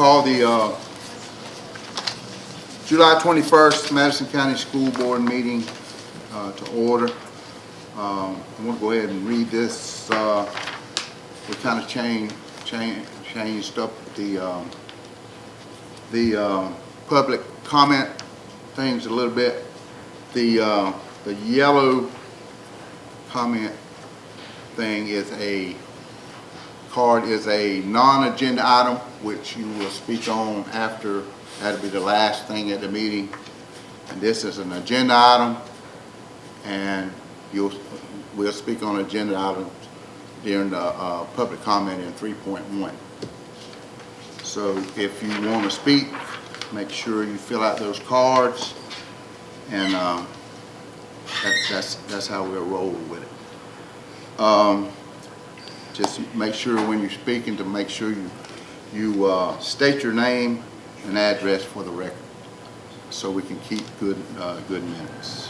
call the July 21st Madison County School Board meeting to order. I'm going to go ahead and read this. We kind of changed up the public comment things a little bit. The yellow comment thing is a non-agenda item, which you will speak on after. That'll be the last thing at the meeting. And this is an agenda item, and we'll speak on agenda items during the public comment in 3.1. So if you want to speak, make sure you fill out those cards, and that's how we'll roll with it. Just make sure when you're speaking to make sure you state your name and address for the record, so we can keep good minutes.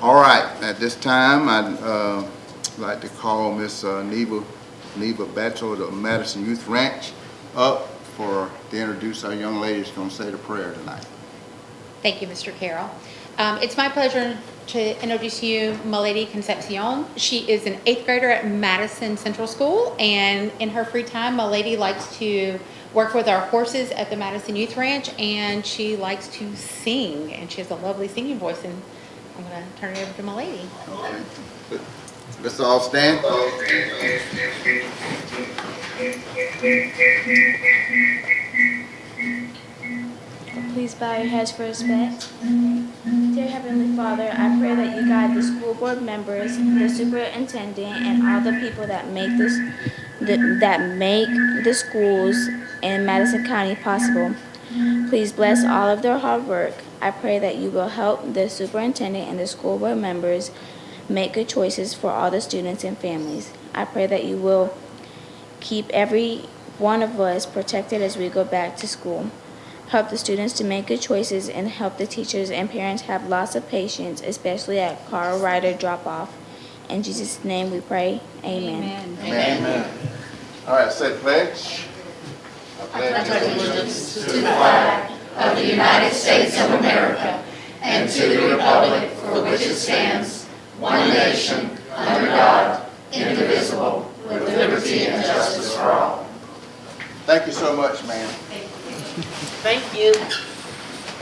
All right, at this time, I'd like to call Miss Neva Batchelor of the Madison Youth Ranch up to introduce our young lady who's going to say the prayer tonight. Thank you, Mr. Carroll. It's my pleasure to introduce you Milady Concepcion. She is an 8th grader at Madison Central School, and in her free time, Milady likes to work with our horses at the Madison Youth Ranch, and she likes to sing, and she has a lovely singing voice, and I'm going to turn it over to Milady. Okay. Let's all stand. Please bow your heads for respect. Dear Heavenly Father, I pray that you guide the school board members, the superintendent, and all the people that make the schools in Madison County possible. Please bless all of their hard work. I pray that you will help the superintendent and the school board members make good choices for all the students and families. I pray that you will keep every one of us protected as we go back to school. Help the students to make good choices, and help the teachers and parents have lots of patience, especially at car rider drop-off. In Jesus' name we pray. Amen. Amen. Amen. All right, say the pledge. I pledge allegiance to the flag of the United States of America and to the republic for which it stands, one nation, under God, indivisible, with liberty and justice for all. Thank you so much, ma'am. Thank you.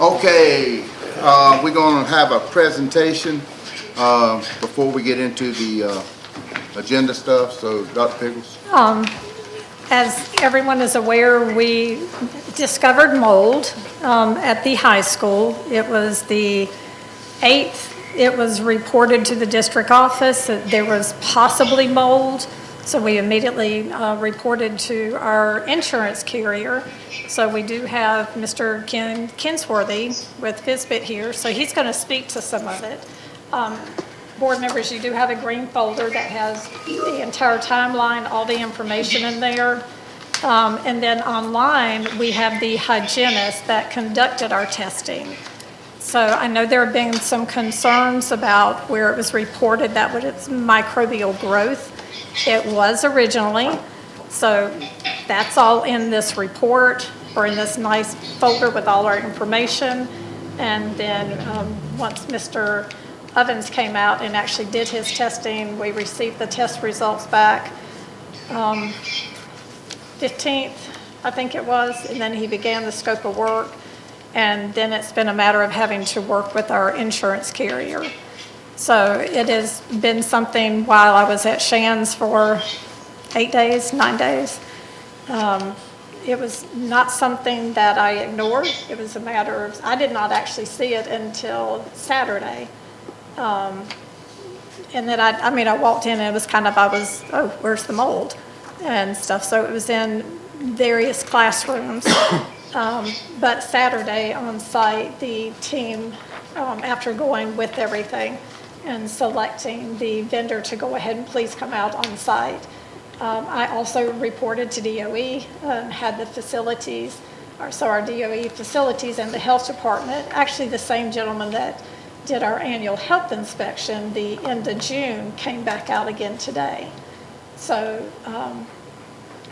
Okay, we're going to have a presentation before we get into the agenda stuff. So, Dr. Pickles. As everyone is aware, we discovered mold at the high school. It was the 8th. It was reported to the district office that there was possibly mold. So we immediately reported to our insurance carrier. So we do have Mr. Ken Kinsworthy with Fitbit here. So he's going to speak to some of it. Board members, you do have a green folder that has the entire timeline, all the information in there. And then online, we have the hygienist that conducted our testing. So I know there have been some concerns about where it was reported that was microbial growth. It was originally. So that's all in this report, or in this nice folder with all our information. And then once Mr. Ovens came out and actually did his testing, we received the test results back 15th, I think it was, and then he began the scope of work. And then it's been a matter of having to work with our insurance carrier. So it has been something while I was at Shands for 9 days. It was not something that I ignored. It was a matter of, I did not actually see it until Saturday. And then I walked in and it was kind of, oh, where's the mold and stuff. So it was in various classrooms. But Saturday on site, the team, after going with everything and selecting the vendor to go ahead and please come out on site, I also reported to DOE, had the facilities, so our DOE facilities and the health department, actually the same gentleman that did our annual health inspection the end of June came back out again today. So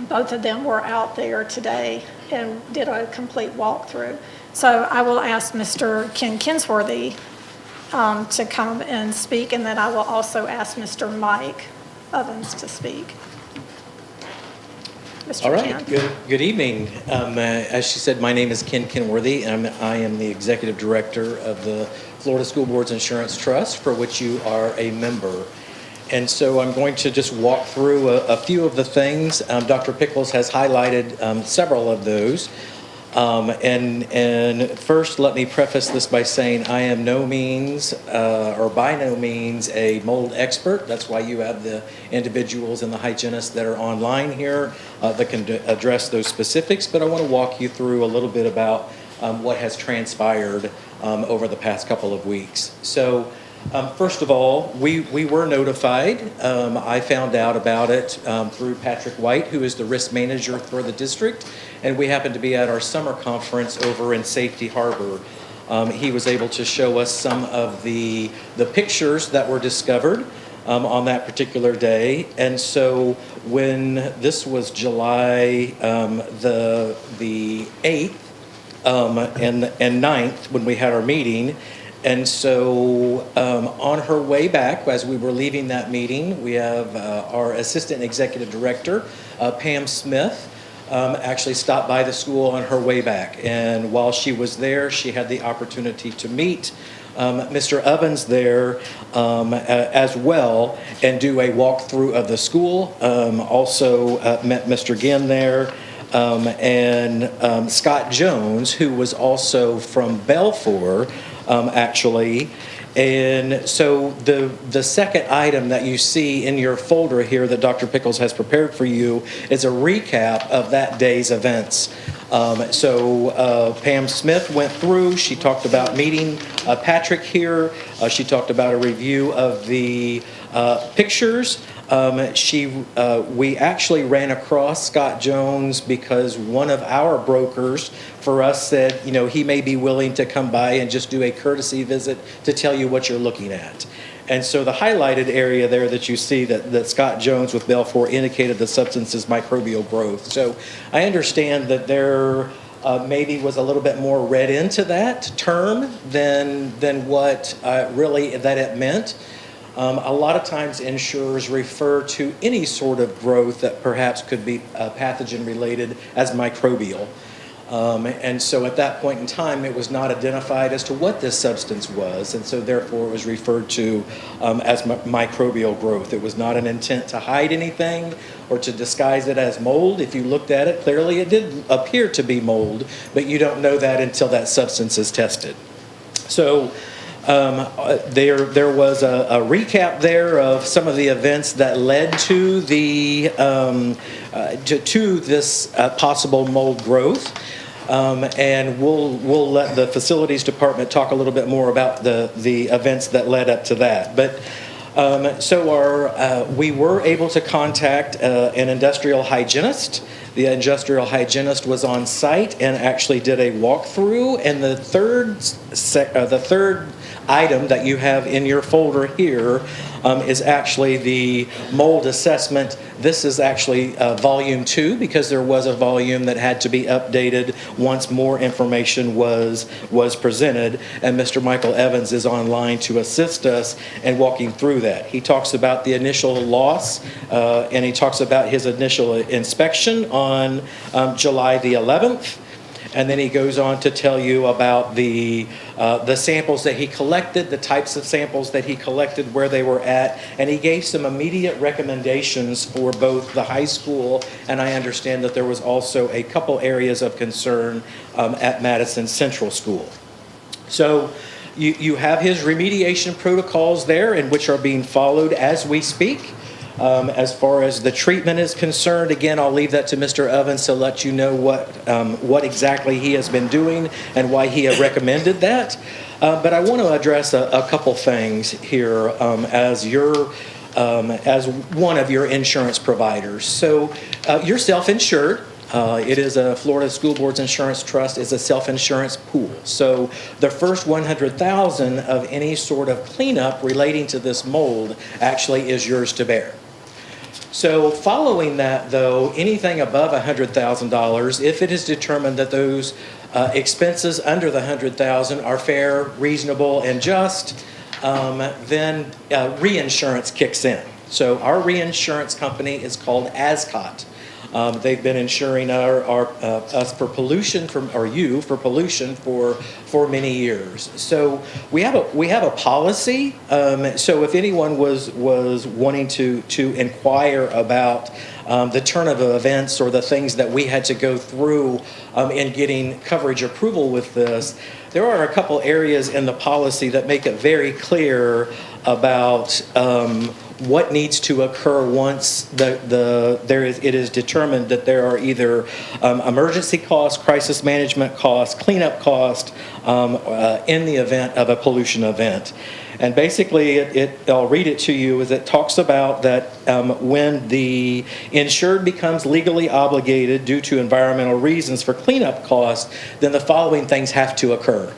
Both of them were out there today and did a complete walkthrough. So I will ask Mr. Ken Kinsworthy to come and speak, and then I will also ask Mr. Mike Ovens to speak. Mr. All right, Ken. good evening. As she said, my name is Ken Kenworthy, and I am the Executive Director of the Florida School Boards Insurance Trust, for which you are a member. And so I'm going to just walk through a few of the things. Dr. Pickles has highlighted several of those. And first, let me preface this by saying I am no means, or by no means, a mold expert. That's why you have the individuals and the hygienists that are online here that can address those specifics. But I want to walk you through a little bit about what has transpired over the past couple of weeks. So, first of all, we were notified. I found out about it through Patrick White, who is the risk manager for the district, and we happened to be at our summer conference over in Safety Harbor. He was able to show us some of the pictures that were discovered on that particular day. And so when this was July the 8th and 9th, when we had our meeting. And so on her way back, as we were leaving that meeting, we have our Assistant Executive Director, Pam Smith, actually stopped by the school on her way back. And while she was there, she had the opportunity to meet Mr. Ovens there as well and do a walkthrough of the school. Also met Mr. Ginn there. And Scott Jones, who was also from Belfour, actually. And so the second item that you see in your folder here that Dr. Pickles has prepared for you is a recap of that day's events. So Pam Smith went through, she talked about meeting Patrick here, she talked about a review of the pictures. We actually ran across Scott Jones because one of our brokers for us said, you know, he may be willing to come by and just do a courtesy visit to tell you what you're looking at. And so the highlighted area there that you see that Scott Jones with Belfour indicated the substance is microbial growth. So I understand that there maybe was a little bit more read into that term than what really that it meant. A lot of times insurers refer to any sort of growth that perhaps could be pathogen related as microbial. And so at that point in time, it was not identified as to what this substance was, and so therefore it was referred to as microbial growth. It was not an intent to hide anything or to disguise it as mold. If you looked at it, clearly it did appear to be mold, but you don't know that until that substance is tested. So there was a recap there of some of the events that led to the to this possible mold growth. And we'll let the facilities department talk a little bit more about the events that led up to that. But we were able to contact an industrial hygienist. The industrial hygienist was on site and actually did a walkthrough. And the third item that you have in your folder here is actually the mold assessment. This is actually volume 2 because there was a volume that had to be updated once more information was presented, and Mr. Michael Evans is online to assist us in walking through that. He talks about the initial loss and he talks about his initial inspection on July the 11th. And then he goes on to tell you about the samples that he collected, the types of samples that he collected, where they were at, and he gave some immediate recommendations for both the high school, and I understand that there was also a couple areas of concern at Madison Central School. So you have his remediation protocols there, in which are being followed as we speak. As far as the treatment is concerned, again, I'll leave that to Mr. Ovens to let you know what exactly he has been doing and why he had recommended that. But I want to address a couple things here as one of your insurance providers. So you're self-insured. It is a Florida School Boards Insurance Trust is a self-insurance pool. So the first $100,000 of any sort of cleanup relating to this mold actually is yours to bear. So following that, though, anything above $100,000, if it is determined that those expenses under the $100,000 are fair, reasonable, and just, then reinsurance kicks in. So our reinsurance company is called Ascot. They've been insuring us for pollution for pollution for many years. So we have a policy. So if anyone was wanting to inquire about the turn of events or the things that we had to go through in getting coverage approval with this, there are a couple areas in the policy that make it very clear about what needs to occur once it is determined that there are either emergency costs, crisis management costs, cleanup costs in the event of a pollution event. And basically, I'll read it to you, as it talks about that when the insured becomes legally obligated due to environmental reasons for cleanup costs, then the following things have to occur.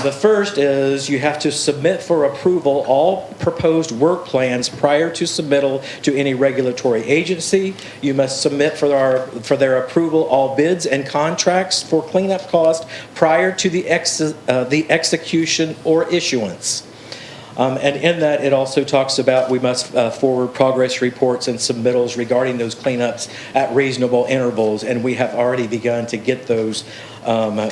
The first is you have to submit for approval all proposed work plans prior to submittal to any regulatory agency. You must submit for their approval all bids and contracts for cleanup costs prior to the execution or issuance. And in that, it also talks about we must forward progress reports and submittals regarding those cleanups at reasonable intervals, and we have already begun to get those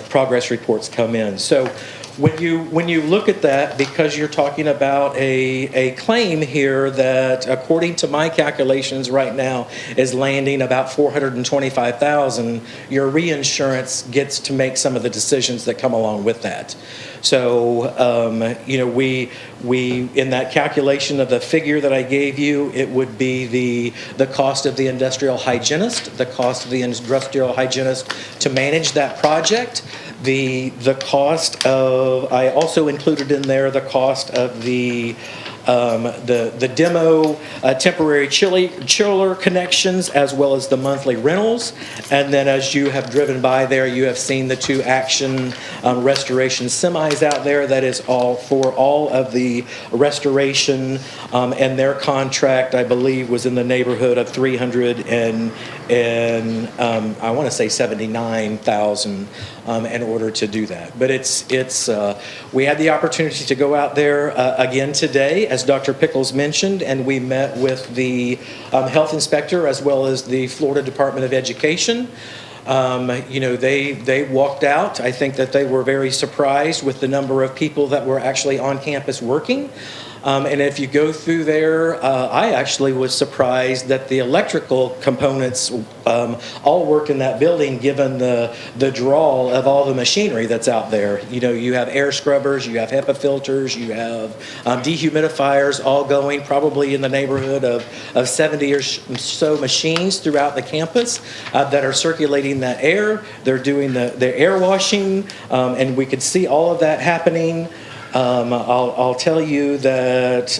progress reports come in. So when you look at that, because you're talking about a claim here that, according to my calculations right now, is landing about $425,000, your reinsurance gets to make some of the decisions that come along with that. So, we in that calculation of the figure that I gave you, it would be the cost of the industrial hygienist, the cost of the industrial hygienist to manage that project, the cost of, I also included in there the cost of the demo temporary chiller connections, as well as the monthly rentals. And then as you have driven by there, you have seen the 2 Action restoration semis out there. That is all for all of the restoration, and their contract, I believe, was in the neighborhood of $300 and I want to say $79,000 in order to do that. But we had the opportunity to go out there again today, as Dr. Pickles mentioned, and we met with the health inspector as well as the Florida Department of Education. They walked out. I think that they were very surprised with the number of people that were actually on campus working. And if you go through there, I actually was surprised that the electrical components all work in that building, given the draw of all the machinery that's out there. You have air scrubbers, you have HEPA filters, you have dehumidifiers all going, probably in the neighborhood of 70 or so machines throughout the campus that are circulating that air. They're doing the air washing, and we could see all of that happening. I'll tell you that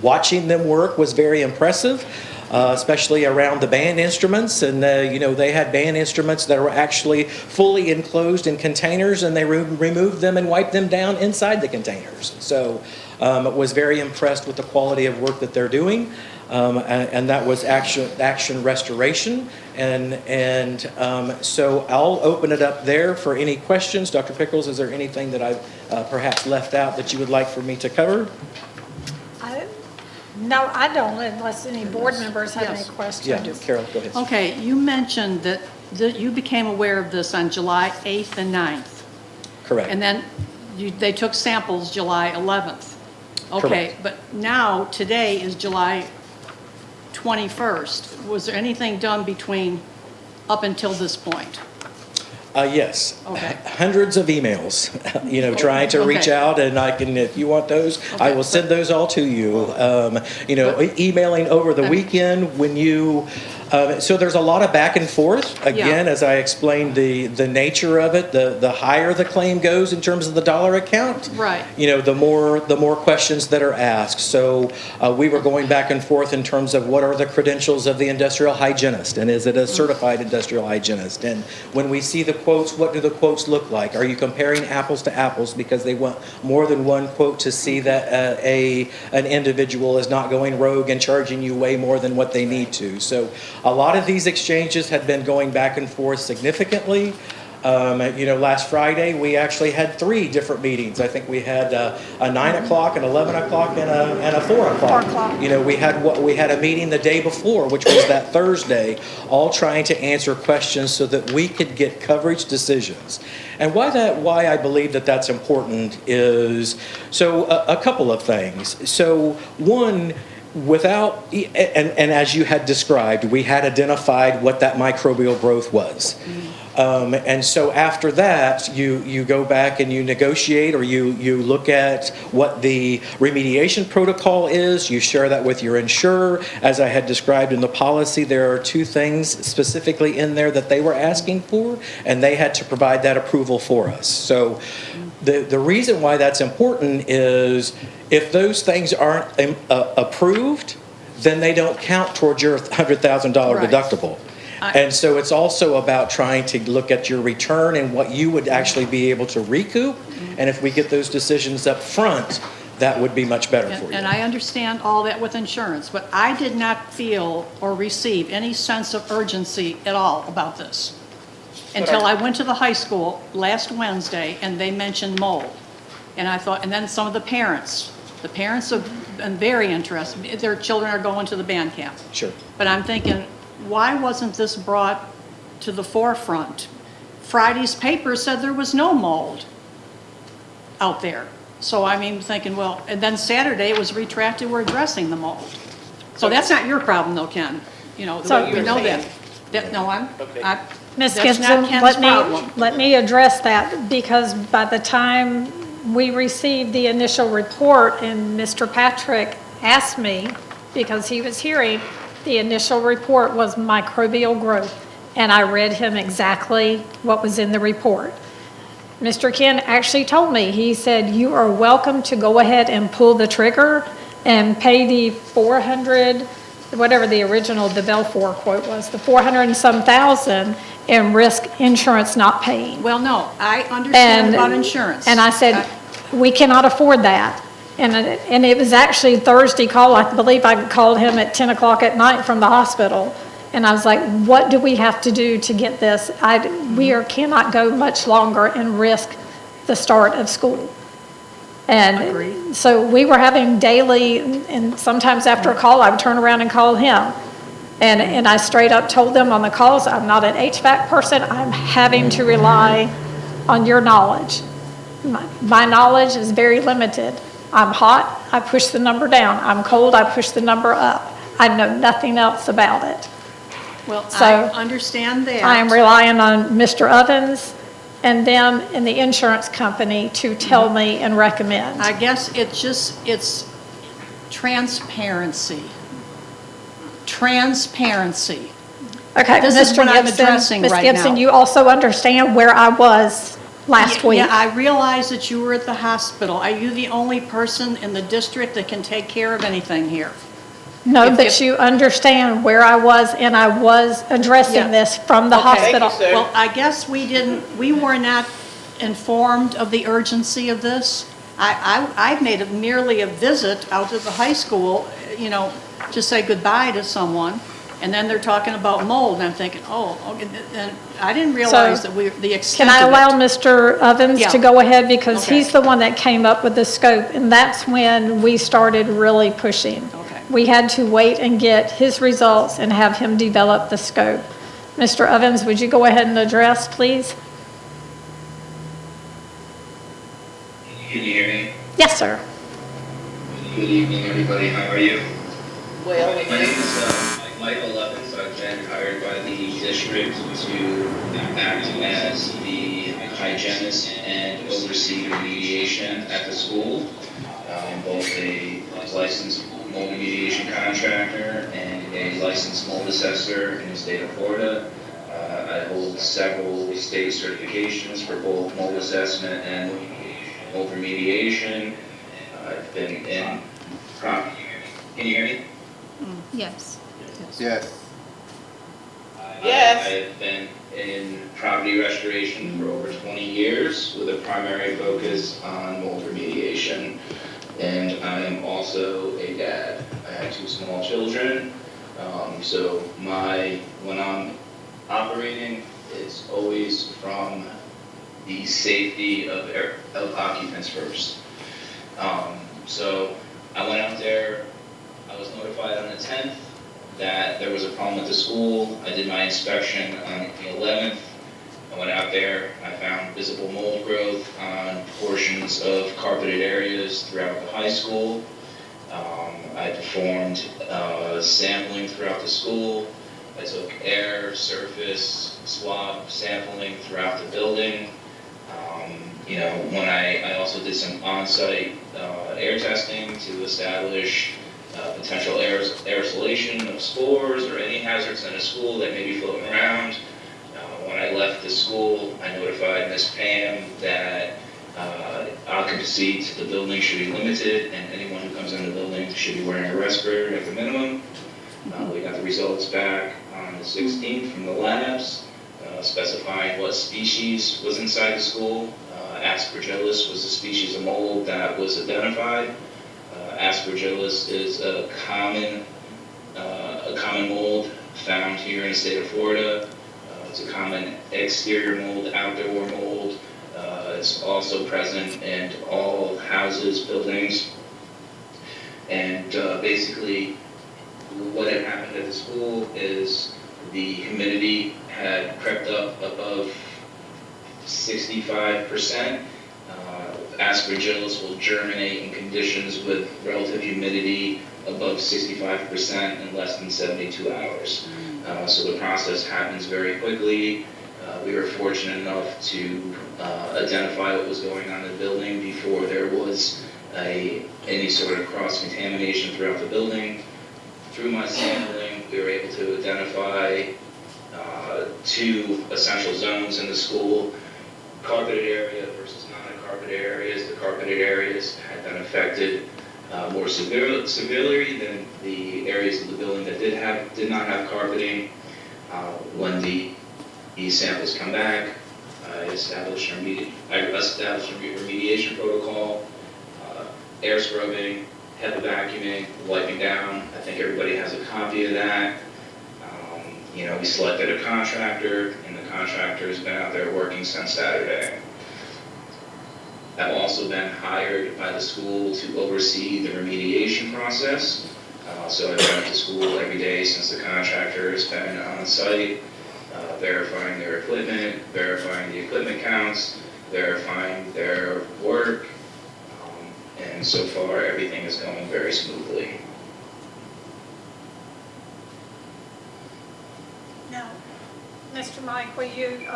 watching them work was very impressive, especially around the band instruments. And, they had band instruments that were actually fully enclosed in containers, and they removed them and wiped them down inside the containers. So was very impressed with the quality of work that they're doing. And that was action restoration. And so I'll open it up there for any questions. Dr. Pickles, is there anything that I've perhaps left out that you would like for me to cover? No, I don't, unless any board members have any questions. Yeah, Carol, go ahead. Okay, you mentioned that you became aware of this on July 8th and 9th. Correct. And then they took samples July 11th. Okay, Correct. but now, today is July 21st. Was there anything done between up until this point? Yes. Okay. Hundreds of emails, trying to reach Okay. out, and I can, if you want those, I will send those all to you. Emailing over the weekend when you So there's a lot of back and forth. Again, as I explained, the nature of it, the higher the claim goes in terms of the dollar account, Right. the more questions that are asked. So we were going back and forth in terms of what are the credentials of the industrial hygienist, and is it a certified industrial hygienist? And when we see the quotes, what do the quotes look like? Are you comparing apples to apples, because they want more than one quote to see that an individual is not going rogue and charging you way more than what they need to. So a lot of these exchanges had been going back and forth significantly. Last Friday, we actually had 3 different meetings. I think we had a 9 o'clock, an 11 o'clock, and a 4 o'clock. 4 o'clock. We had a meeting the day before, which was that Thursday, all trying to answer questions so that we could get coverage decisions. And why I believe that that's important is, a couple of things. So one, and as you had described, we had identified what that microbial growth was. And so after that, you go back and you negotiate, or you look at what the remediation protocol is. You share that with your insurer. As I had described in the policy, there are 2 things specifically in there that they were asking for, and they had to provide that approval for us. So the reason why that's important is if those things aren't approved, then they don't count towards your $100,000 Right. deductible. And so it's also about trying to look at your return and what you would actually be able to recoup. And if we get those decisions up front, that would be much better for you. And I understand all that with insurance, but I did not feel or receive any sense of urgency at all about this until I went to the high school last Wednesday and they mentioned mold. And I thought, and then some of the parents have been very interested. Their children are going to the band camp. Sure. But I'm thinking, why wasn't this brought to the forefront? Friday's paper said there was no mold out there. So I'm thinking, well, and then Saturday it was retracted, we're addressing the mold. So that's not your problem though, Ken. So- We know that. Ms. That's Gibson, not Ken's problem. let me address that, because by the time we received the initial report and Mr. Patrick asked me, because he was hearing, the initial report was microbial growth, and I read him exactly what was in the report. Mr. Ken actually told me, he said, you are welcome to go ahead and pull the trigger and pay the 400, whatever the original, the Belfour quote was, the 400 and some thousand, and risk insurance not paying. Well, no, I understand about insurance. And I said, we cannot afford that. And it was actually Thursday call, I believe I called him at 10 o'clock at night from the hospital. And I was like, what do we have to do to get this? Cannot go much longer and risk the start of school. And Agreed. so we were having daily, and sometimes after a call, I would turn around and call him. And I straight up told them on the calls, I'm not an HVAC person, I'm having to rely on your knowledge. My knowledge is very limited. I'm hot, I push the number down. I'm cold, I push the number up. I know nothing else about it. Well, So, I understand that. I am relying on Mr. Ovens and them in the insurance company to tell me and recommend. I guess it's transparency. Transparency. Okay, This is Mr. what I'm Gibson, addressing Ms. right Gibson, now. you also understand where I was last week. Yeah, I realize that you were at the hospital. Are you the only person in the district that can take care of anything here? No, if- but if- you understand where I was, and I was Yeah. addressing this from the Okay. hospital. Well, I guess we were not informed of the urgency of this. I made merely a visit out to the high school, to say goodbye to someone, and then they're talking about mold, and I'm thinking, oh, okay, and I didn't realize So, the extent Can I of allow it. Mr. Ovens Yeah. to go ahead, because Okay. he's the one that came up with the scope, and that's when we started really pushing. Okay. We had to wait and get his results and have him develop the scope. Mr. Ovens, would you go ahead and address, please? Can you hear me? Yes, sir. Good evening, everybody. How are you? Well, My name is Michael Evans. I've been hired by the district to act as the hygienist and oversee remediation at the school. I'm both a licensed mold remediation contractor and a licensed mold assessor in the state of Florida. I hold several state certifications for both mold assessment and mold remediation. I've been in can you hear me? Yes. Yes. Yes. I've been in property restoration for over 20 years with a primary focus on mold remediation. And I am also a dad. I have 2 small children. So when I'm operating, it's always from the safety of occupants first. So I went out there, I was notified on the 10th that there was a problem with the school. I did my inspection on the 11th. I went out there, I found visible mold growth on portions of carpeted areas throughout the high school. I performed sampling throughout the school. I took air, surface, swab sampling throughout the building. When I also did some on-site air testing to establish potential aerosolation of spores or any hazards in a school that may be floating around. When I left the school, I notified Ms. Pam that occupancy to the building should be limited and anyone who comes in the building should be wearing a respirator at the minimum. We got the results back on the 16th from the labs, specifying what species was inside the school. Aspergillus was the species of mold that was identified. Aspergillus is a common mold found here in the state of Florida. It's a common exterior mold, outdoor mold. It's also present in all houses, buildings. And basically, what had happened at the school is the humidity had crept up above 65%. Aspergillus will germinate in conditions with relative humidity above 65% in less than 72 hours. So the process happens very quickly. We were fortunate enough to identify what was going on in the building before there was any sort of cross-contamination throughout the building. Through my sampling, we were able to identify 2 essential zones in the school, carpeted area versus non-carpeted areas. The carpeted areas had been affected more severely than the areas of the building that did not have carpeting. When the samples come back, I established a remediation protocol, air scrubbing, HEPA vacuuming, wiping down. I think everybody has a copy of that. We selected a contractor, and the contractor has been out there working since Saturday. I've also been hired by the school to oversee the remediation process. So I've been at the school every day since the contractor has been on site, verifying their equipment, verifying the equipment counts, verifying their work, and so far everything is going very smoothly. Now, Mr. Mike, will you,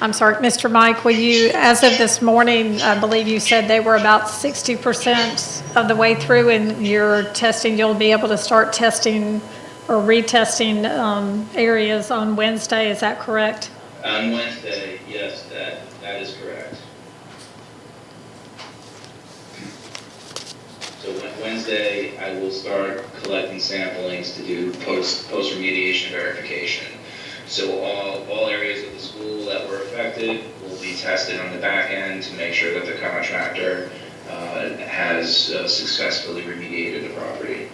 I'm sorry, Mr. Mike, will you, as of this morning, I believe you said they were about 60% of the way through in your testing. You'll be able to start testing or retesting areas on Wednesday, is that correct? On Wednesday, yes, that is correct. So Wednesday, I will start collecting samplings to do post-remediation verification. So all areas of the school that were affected will be tested on the back end to make sure that the contractor has successfully remediated the property.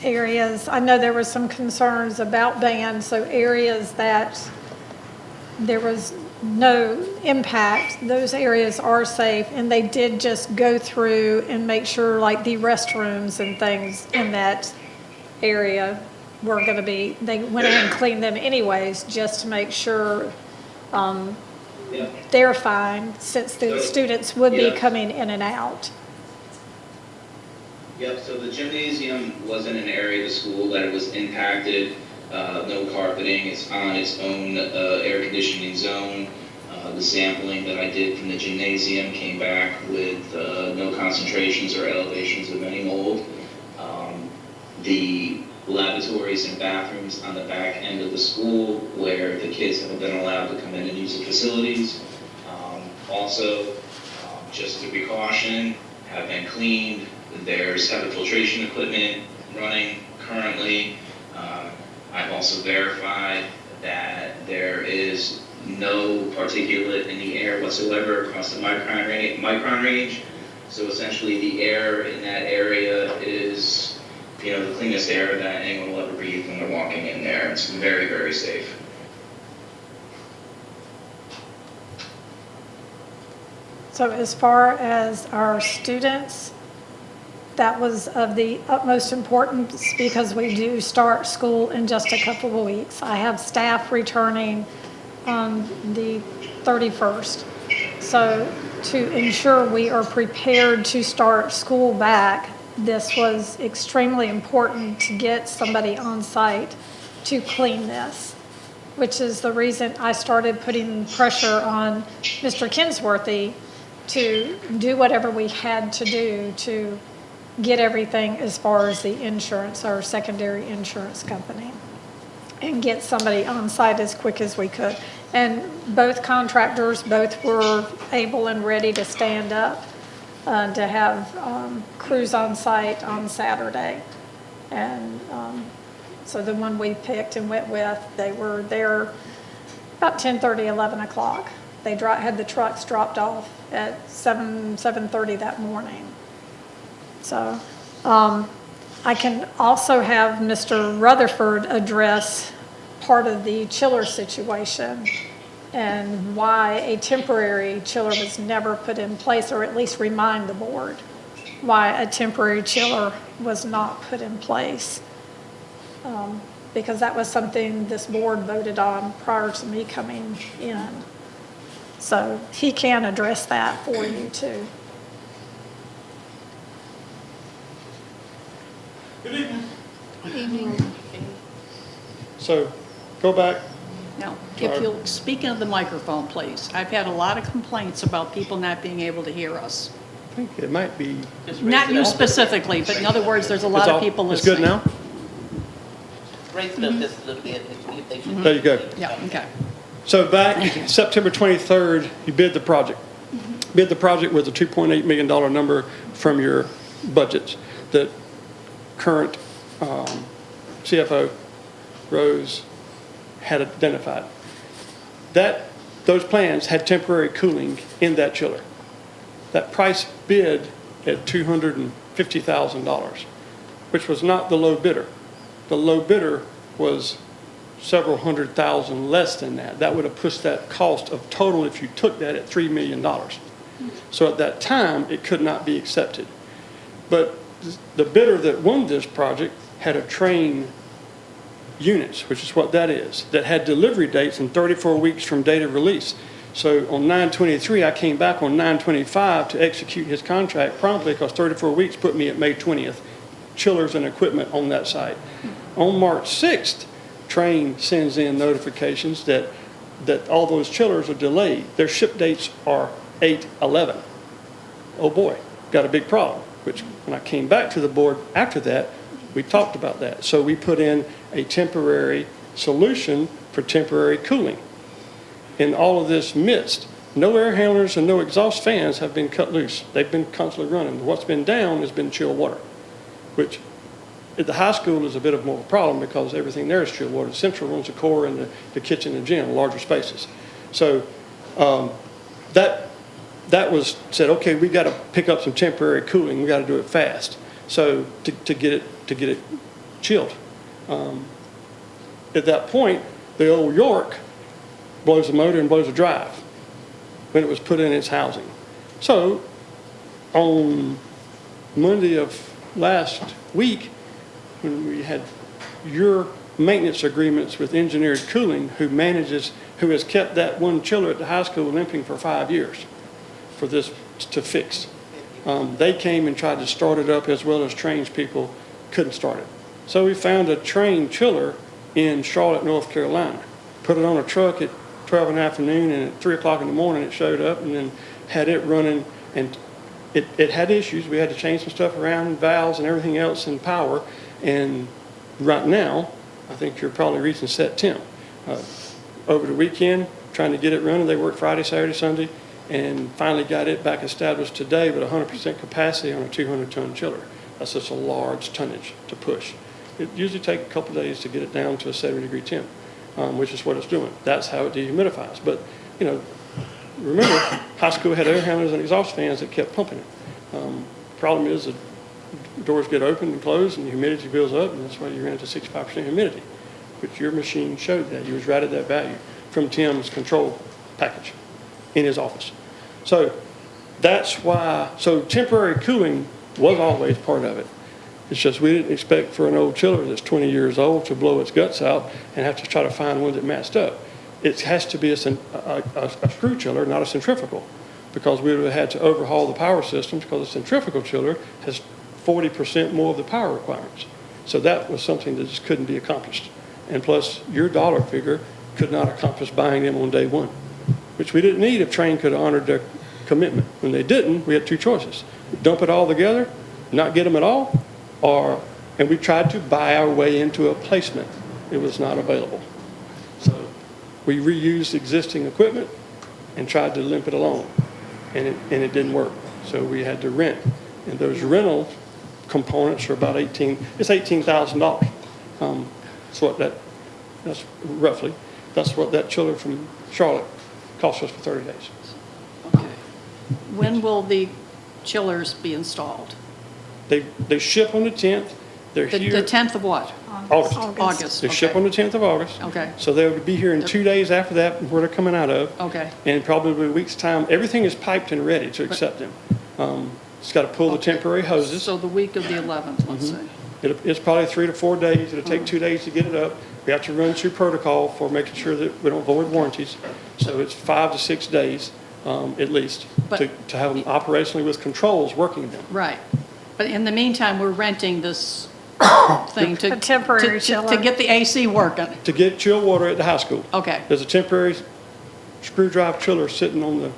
Areas, I know there were some concerns about bands, so areas that there was no impact, those areas are safe, and they did just go through and make sure like the restrooms and things in that area were going to be, they went in and cleaned them anyways just to make sure they're fine since the students would be coming in and out. Yep, so the gymnasium wasn't an area of the school that was impacted. No carpeting, it's on its own air conditioning zone. The sampling that I did from the gymnasium came back with no concentrations or elevations of any mold. The lavatories and bathrooms on the back end of the school where the kids haven't been allowed to come in and use the facilities. Also, just a precaution, have been cleaned. There's HEPA filtration equipment running currently. I've also verified that there is no particulate in the air whatsoever across the micron range. So essentially the air in that area is, the cleanest air that anyone will ever breathe when they're walking in there. It's very, very safe. So as far as our students, that was of the utmost importance because we do start school in just a couple of weeks. I have staff returning on the 31st. So to ensure we are prepared to start school back, this was extremely important to get somebody on site to clean this, which is the reason I started putting pressure on Mr. Kinsworthy to do whatever we had to do to get everything as far as the insurance, our secondary insurance company, and get somebody on site as quick as we could. And both contractors, both were able and ready to stand up to have crews on site on Saturday. And so the one we picked and went with, they were there about 10:30, 11 o'clock. They had the trucks dropped off at 7:30 that morning. So I can also have Mr. Rutherford address part of the chiller situation and why a temporary chiller was never put in place, or at least remind the board why a temporary chiller was not put in place. Because that was something this board voted on prior to me coming in. So he can address that for you too. Good evening. Good evening. So, go back. Now, if you'll speak into the microphone, please. I've had a lot of complaints about people not being able to hear us. I think it might be. Not you specifically, but in other words, there's a lot of people It's listening. good now? Raise it up just a little bit. They should- There you go. Yeah, okay. So back September 23rd, you bid the project. Bid the project with a $2.8 million number from your budgets that current CFO, Rose, had identified. Those plans had temporary cooling in that chiller. That price bid at $250,000, which was not the low bidder. The low bidder was several $100,000 less than that. That would have pushed that cost of total, if you took that, at $3 million. So at that time, it could not be accepted. But the bidder that won this project had a train units, which is what that is, that had delivery dates in 34 weeks from date of release. So on 9/23, I came back on 9/25 to execute his contract promptly because 34 weeks put me at May 20th, chillers and equipment on that site. On March 6th, Train sends in notifications that all those chillers are delayed. Their ship dates are 8/11. Oh boy, got a big problem, which when I came back to the board after that, we talked about that. So we put in a temporary solution for temporary cooling. In all of this midst, no air handlers and no exhaust fans have been cut loose. They've been constantly running. What's been down has been chilled water, which at the high school is a bit of more of a problem because everything there is chilled water. Central runs the core and the kitchen and gym, larger spaces. So that was said, okay, we got to pick up some temporary cooling. We got to do it fast. So to get it chilled. At that point, the old York blows the motor and blows the drive when it was put in its housing. So on Monday of last week, when we had your maintenance agreements with Engineered Cooling, who has kept that one chiller at the high school limping for 5 years for this to fix. They came and tried to start it up as well as Train's people couldn't start it. So we found a Train chiller in Charlotte, North Carolina. Put it on a truck. It 12 in the afternoon, and at 3 o'clock in the morning, it showed up and then had it running, and it had issues. We had to change some stuff around, valves and everything else, and power. And right now, I think you're probably reaching set temp. Over the weekend, trying to get it running, they worked Friday, Saturday, Sunday, and finally got it back established today with 100% capacity on a 200-ton chiller. That's such a large tonnage to push. It usually takes a couple days to get it down to a 70-degree temp, which is what it's doing. That's how it dehumidifies. But, you know, remember, high school had air handlers and exhaust fans that kept pumping it. Problem is the doors get open and closed and the humidity builds up, and that's why you ran into 65% humidity. But your machine showed that. You was right at that value from Tim's control package in his office. So that's why, so temporary cooling was always part of it. It's just we didn't expect for an old chiller that's 20 years old to blow its guts out and have to try to find one that matched up. It has to be a screw chiller, not a centrifugal, because we would have had to overhaul the power systems because a centrifugal chiller has 40% more of the power requirements. So that was something that just couldn't be accomplished. And plus, your dollar figure could not accomplish buying them on day one, which we didn't need if Trane could have honored their commitment. When they didn't, we had two choices. Dump it all together, not get them at all, and we tried to buy our way into a placement. It was not available. So we reused existing equipment and tried to limp it along, and it didn't work. So we had to rent. And those rental components are about $18,000. That's roughly, that's what that chiller from Charlotte cost us for 30 days. Okay. When will the chillers be installed? They ship on the 10th. They're The here. 10th of what? August. August. They ship on the 10th of August. Okay. So they'll be here in 2 days after that, where they're coming out of. Okay. And in probably a week's time, everything is piped and ready to accept them. It's got to pull the temporary hoses. So the week of the 11th, let's say. It's probably 3 to 4 days. It'll take 2 days to get it up. We have to run through protocol for making sure that we don't void warranties. So it's 5 to 6 days, at least, But- to have them operationally with controls working them. Right. But in the meantime, we're renting this thing to... A temporary to chiller. get the AC working. To get chilled water at the high school. Okay. There's a temporary screw drive chiller sitting on the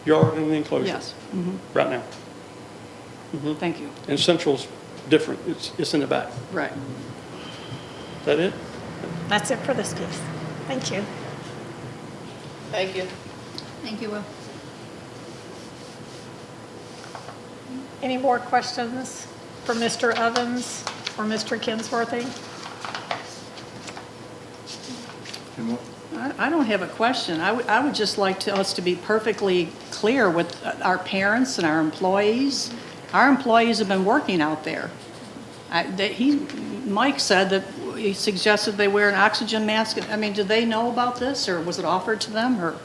yard in the enclosure. Yes. Right now. Thank you. And Central's different. It's in the back. Right. Is that it? That's it for this piece. Thank you. Thank you. Thank you, Will. Any more questions for Mr. Evans or Mr. Kinsworthy? Any more? I don't have a question. I would just like us to be perfectly clear with our parents and our employees. Our employees have been working out there. Mike said that he suggested they wear an oxygen mask. I mean, do they know about this, or was it offered to them, or?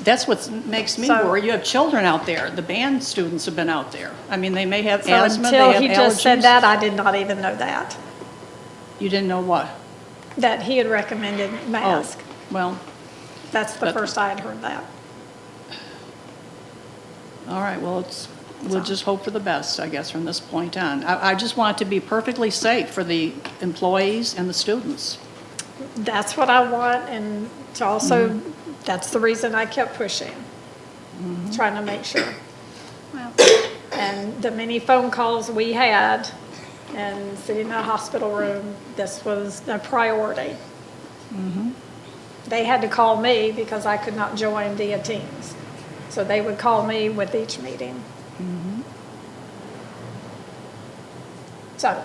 That's what makes me So- worry. You have children out there. The band students have been out there. I mean, they may have So asthma, they until have he just said allergies. that, I did not even know that, You didn't know what? that he had recommended mask. Oh, well, That's the but- first I had heard that. all right, well, we'll just hope for the best, I guess, from this point on. I just want it to be perfectly safe for the employees and the students. That's what I want, and to also, that's the reason I kept pushing, trying to make sure. And the many phone calls we had, and sitting in a hospital room, this was a priority. They had to call me because I could not join via Teams. So they would call me with each meeting. So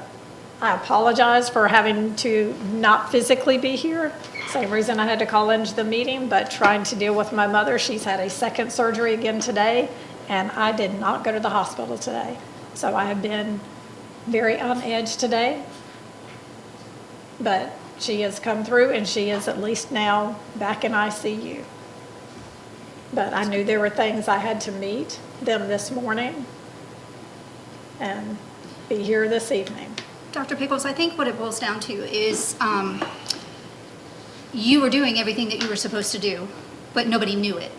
I apologize for having to not physically be here. Same reason I had to call into the meeting, but trying to deal with my mother. She's had a second surgery again today, and I did not go to the hospital today. So I have been very on edge today. But she has come through, and she is at least now back in ICU. But I knew there were things I had to meet them this morning and be here this evening. Dr. Pickles, I think what it boils down to is you were doing everything that you were supposed to do, but nobody knew it,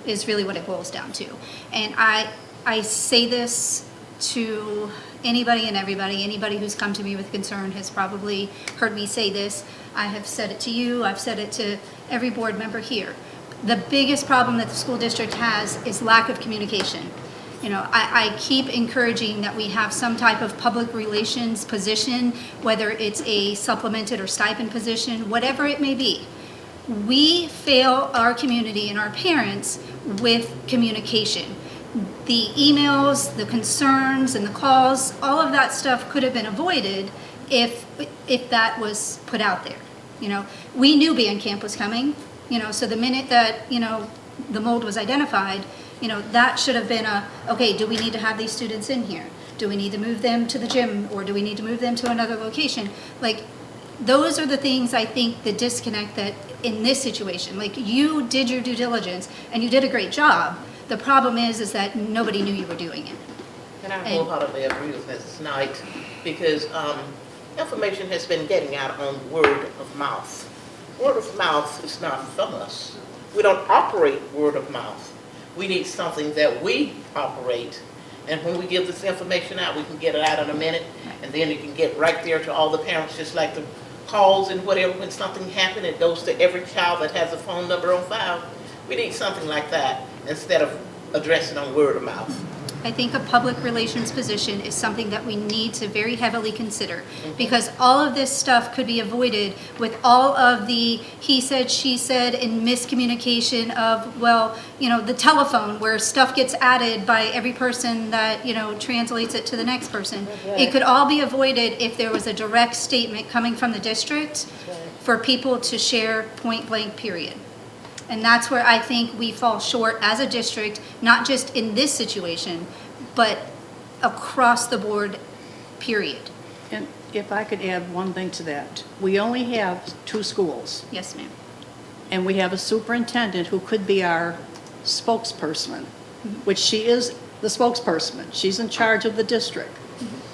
is really what it boils down to. And I say this to anybody and everybody. Anybody who's come to me with concern has probably heard me say this. I have said it to you. I've said it to every board member here. The biggest problem that the school district has is lack of communication. You know, I keep encouraging that we have some type of public relations position, whether it's a supplemented or stipend position, whatever it may be. We fail our community and our parents with communication. The emails, the concerns, and the calls, all of that stuff could have been avoided if that was put out there. You know, we knew band camp was coming, you know, so the minute that, you know, the mold was identified, you know, that should have been okay, do we need to have these students in here? Do we need to move them to the gym, or do we need to move them to another location? Like, those are the things I think the disconnect that in this situation, like, you did your due diligence and you did a great job. The problem is that nobody knew you were doing it. And I wholeheartedly agree with Mrs. Knight, because information has been getting out on word of mouth. Word of mouth is not from us. We don't operate word of mouth. We need something that we operate. And when we give this information out, we can get it out in a minute, and then it can get right there to all the parents, just like the calls and whatever. When something happens, it goes to every child that has a phone number on file. We need something like that instead of addressing on word of mouth. I think a public relations position is something that we need to very heavily consider, because all of this stuff could be avoided with all of the he said, she said, and miscommunication of, well, you know, the telephone where stuff gets added by every person that, you know, translates it to the next person. It could all be avoided if there was a direct statement coming from the district for people to share point blank, period. And that's where I think we fall short as a district, not just in this situation, but across the board, period. And if I could add one thing to that, we only have 2 schools, Yes, ma'am. and we have a superintendent who could be our spokesperson, which she is the spokesperson. She's in charge of the district.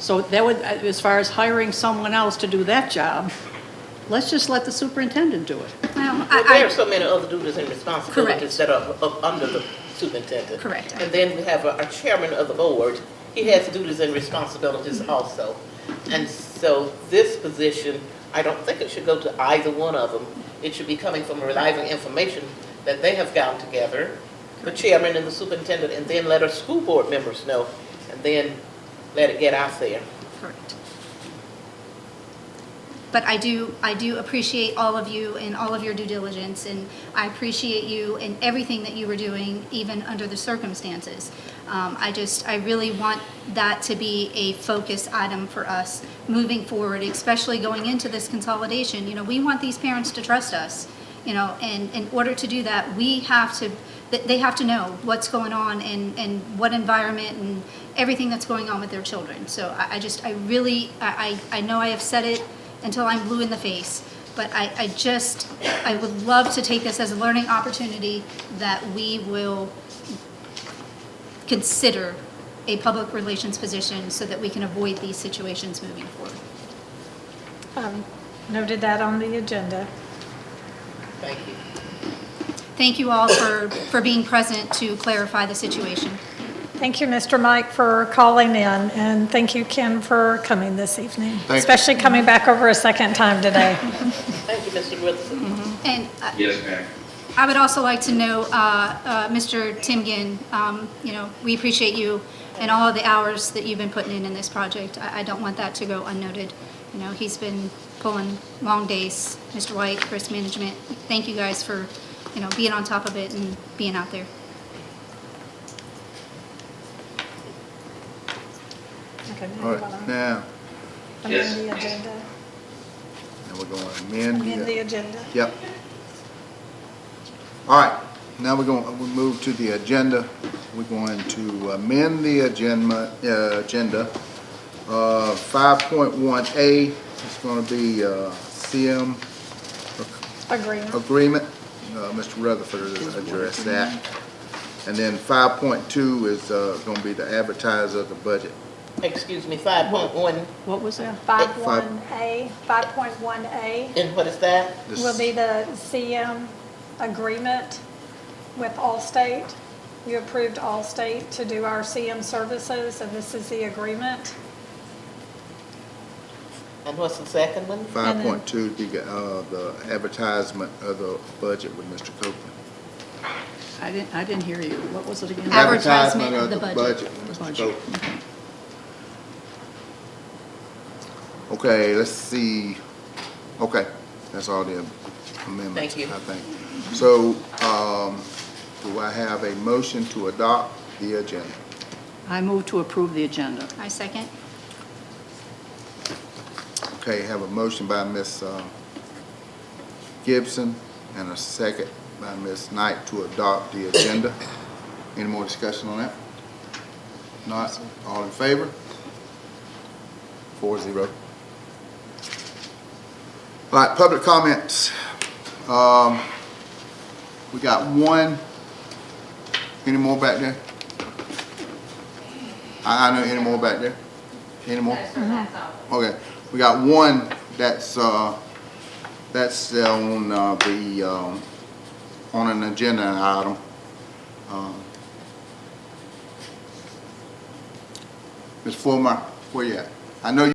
So that would, as far as hiring someone else to do that job, let's just let the superintendent do it. Well, Well, there are so many other duties and responsibilities Correct. that are up under the superintendent. Correct. And then we have our chairman of the board. He has duties and responsibilities also. And so this position, I don't think it should go to either one of them. It should be coming from reliable information that they have gotten together, the chairman and the superintendent, and then let our school board members know, and then let it get out there. Correct. But I do appreciate all of you and all of your due diligence, and I appreciate you and everything that you were doing, even under the circumstances. I really want that to be a focus item for us moving forward, especially going into this consolidation. You know, we want these parents to trust us, you know, and in order to do that, they have to know what's going on and what environment and everything that's going on with their children. So I know I have said it until I'm blue in the face, but I would love to take this as a learning opportunity that we will consider a public relations position so that we can avoid these situations moving forward. Noted that on the agenda. Thank you. Thank you all for being present to clarify the situation. Thank you, Mr. Mike, for calling in, and thank you, Ken, for coming this evening, you. especially coming back over a second time today. Thank you, Mr. Wilson. And Yes, ma'am. I would also like to know, Mr. Timgen, you know, we appreciate you and all of the hours that you've been putting in this project. I don't want that to go unnoted. You know, he's been pulling long days. Mr. White, risk management, thank you guys for, you know, being on top of it and being out there. Okay, now All you right, wanna now, amend the agenda? now we're going to amend Amend the the, agenda. yep. All right, now we'll move to the agenda. We're going to amend the agenda. 5.1A is going to be CM agreement. Mr. Rutherford addressed that. And then 5.2 is going to be the advertiser of the budget. Excuse me, 5.1, What was that? 5.1A, 5.1A and what is that? This- will be the CM agreement with Allstate. You approved Allstate to do our CM services, and this is the agreement. And what's the second one? 5.2, the advertisement of the budget with Mr. Copeland. I didn't hear you. What was it again? Advertisement of the budget. With Mr. Budget. Copeland. Okay, let's see. Okay, that's all the amendments. Thank you. I think. So, do I have a motion to adopt the agenda? I move to approve the agenda. I second. Okay, have a motion by Ms. Gibson and a second by Ms. Knight to adopt the agenda. Any more discussion on that? Not, all in favor? 4-0. All right, public comments. We got one. Any more back there? I know any more back there? Any more? Okay, we got one that's on on an agenda item. Ms. Fulmer, where you at? I know you.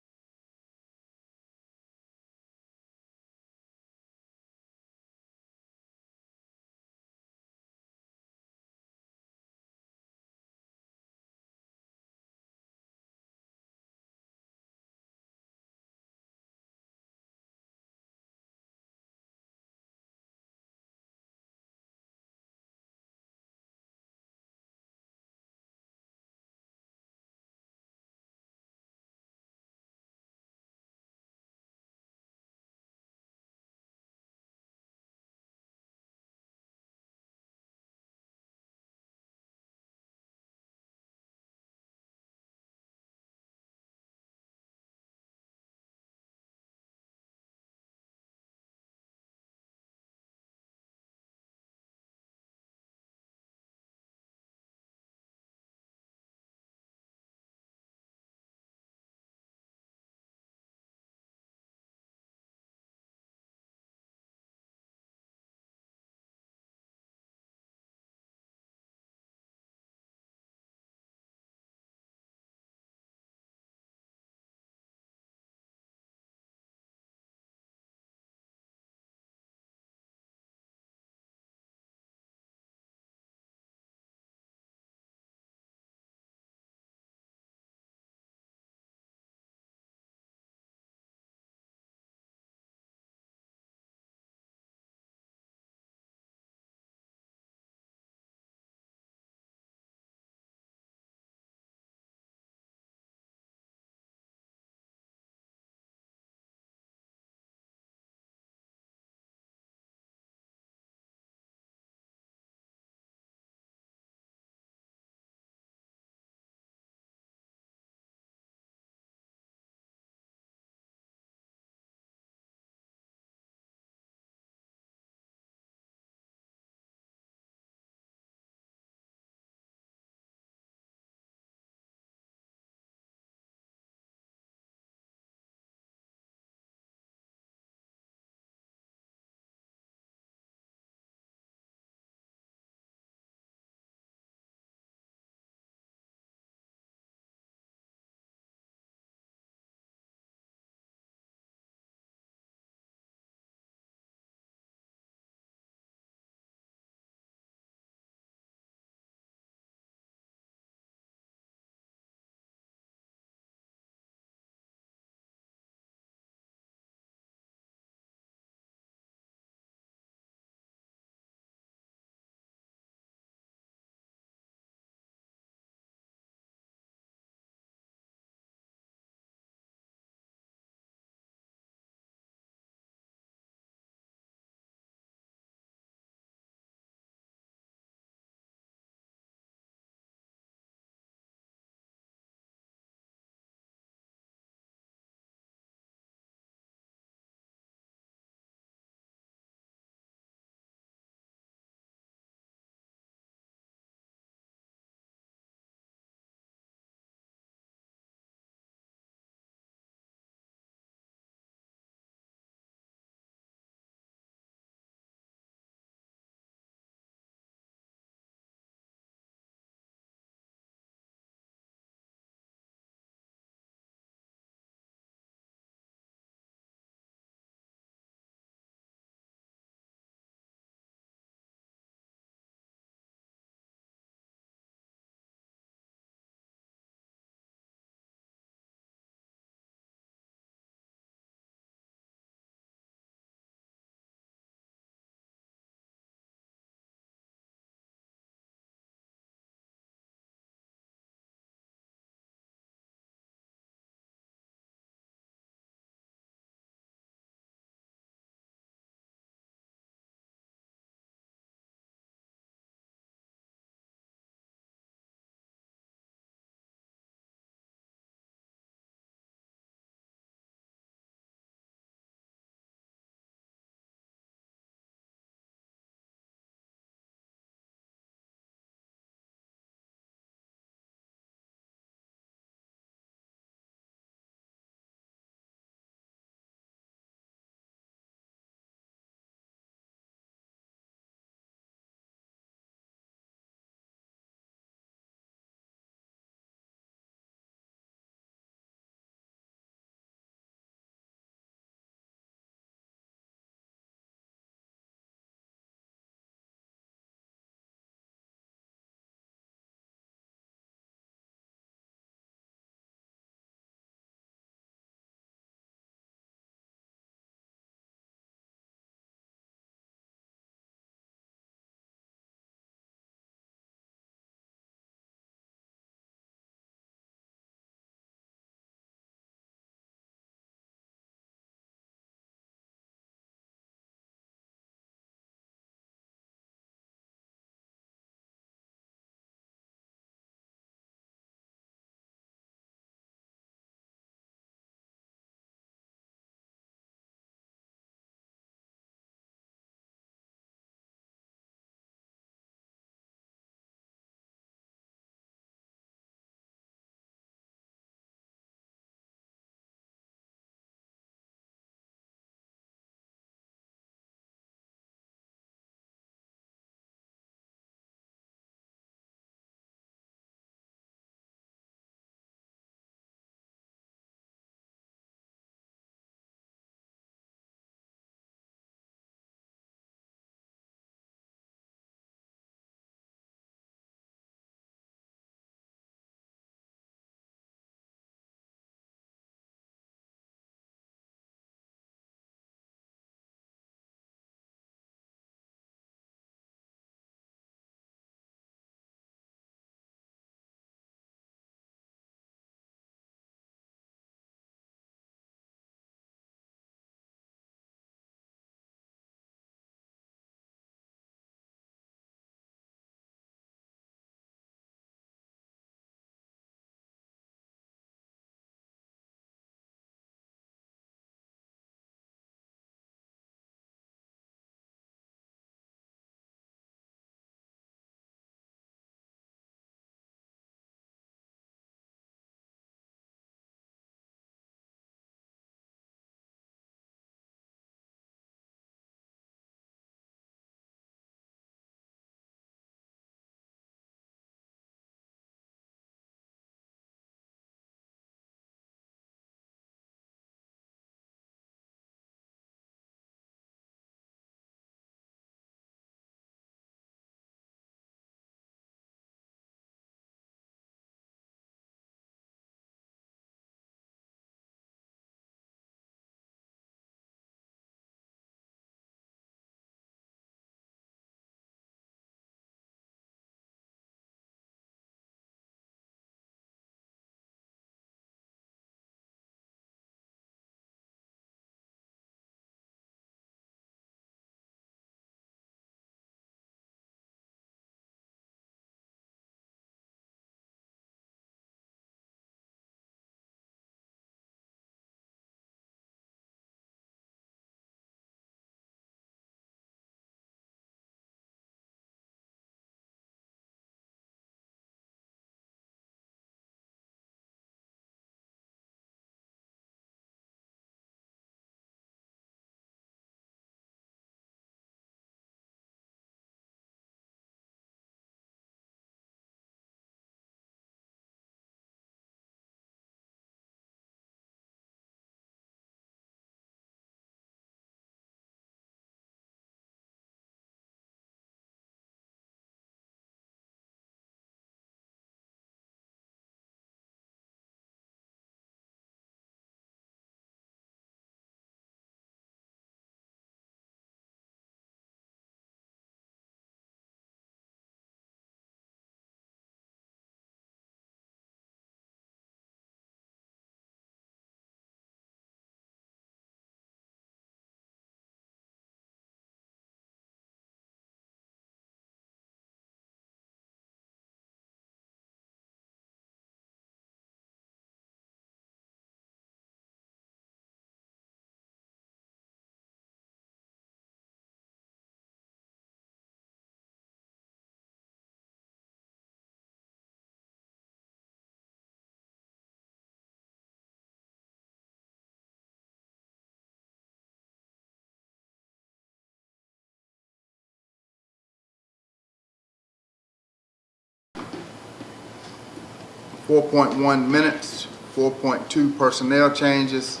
4.1 minutes, 4.2 personnel changes,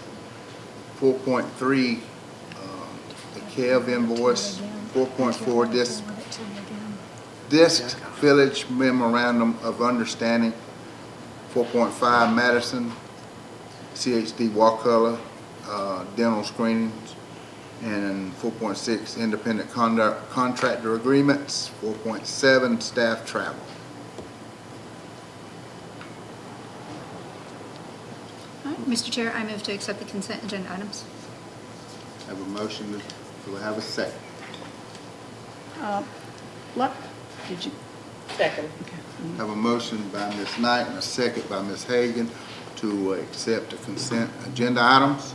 4.3 the Kev invoice, 4.4 Disc Village Memorandum of Understanding, 4.5 Madison, CHD Wakulla, dental screenings, and 4.6 independent contractor agreements, 4.7 staff travel. All right, Mr. Chair, I move to accept the consent agenda items. Have a motion, do we have a second? Did you? Second. Have a motion by Ms. Knight and a second by Ms. Hagan to accept the consent agenda items.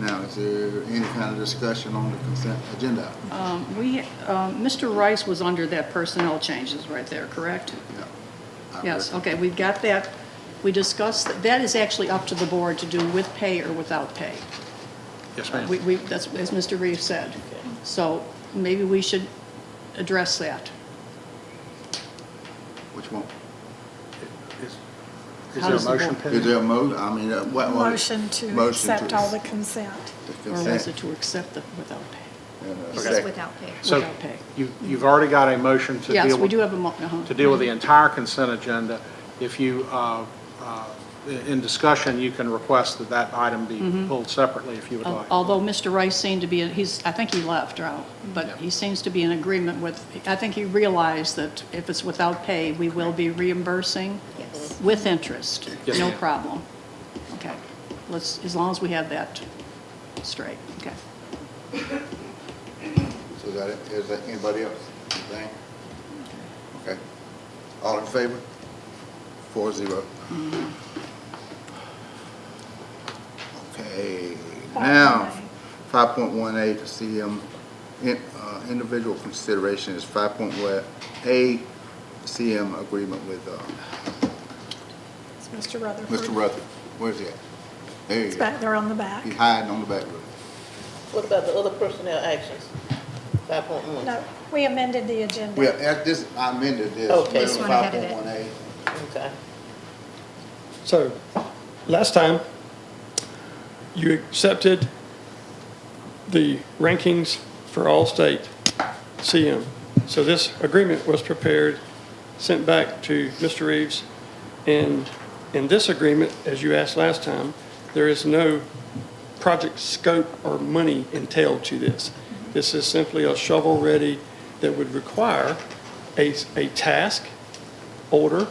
Now, is there any kind of discussion on the consent agenda? Mr. Rice was under that personnel changes right there, correct? Yeah. Yes, okay, we've got that. We discussed, that is actually up to the board to do with pay or without pay. Yes, ma'am. That's, as Mr. Reeves said. So maybe we should address that. Which one? Is How there a does the motion board- Is pending? there a motion? I mean, what? Motion to accept all the consent. The Or was consent it to accept the without pay? and a This Okay. is without pay. So Without pay. you've already got a motion to Yes, deal we with, do have a, to deal with the entire consent agenda. If you, in discussion, you can request that that item be pulled separately if you would like. although Mr. Rice seemed to be, I think he left, but he seems to be in agreement with, I think he realized that if it's without pay, we will be reimbursing Yes. with interest. Yes, No ma'am. problem. Okay. Let's, as long as we have that straight, okay. So is that anybody else? Anything? Okay. All in favor? 4-0. Okay, now, 5.1A to CM, individual consideration is 5.1A, CM agreement with, It's Mr. Rutherford. Mr. Rutherford. Where's he at? There It's you go. back there on the back. He's hiding on the back row. What about the other personnel actions? 5.1. No, we amended the agenda. Well, at this, I amended this. Okay. This one ahead of it. 5.1A. Okay. So, last time, you accepted the rankings for all state CM. So this agreement was prepared, sent back to Mr. Reeves, and in this agreement, as you asked last time, there is no project scope or money entailed to this. This is simply a shovel-ready that would require a task order.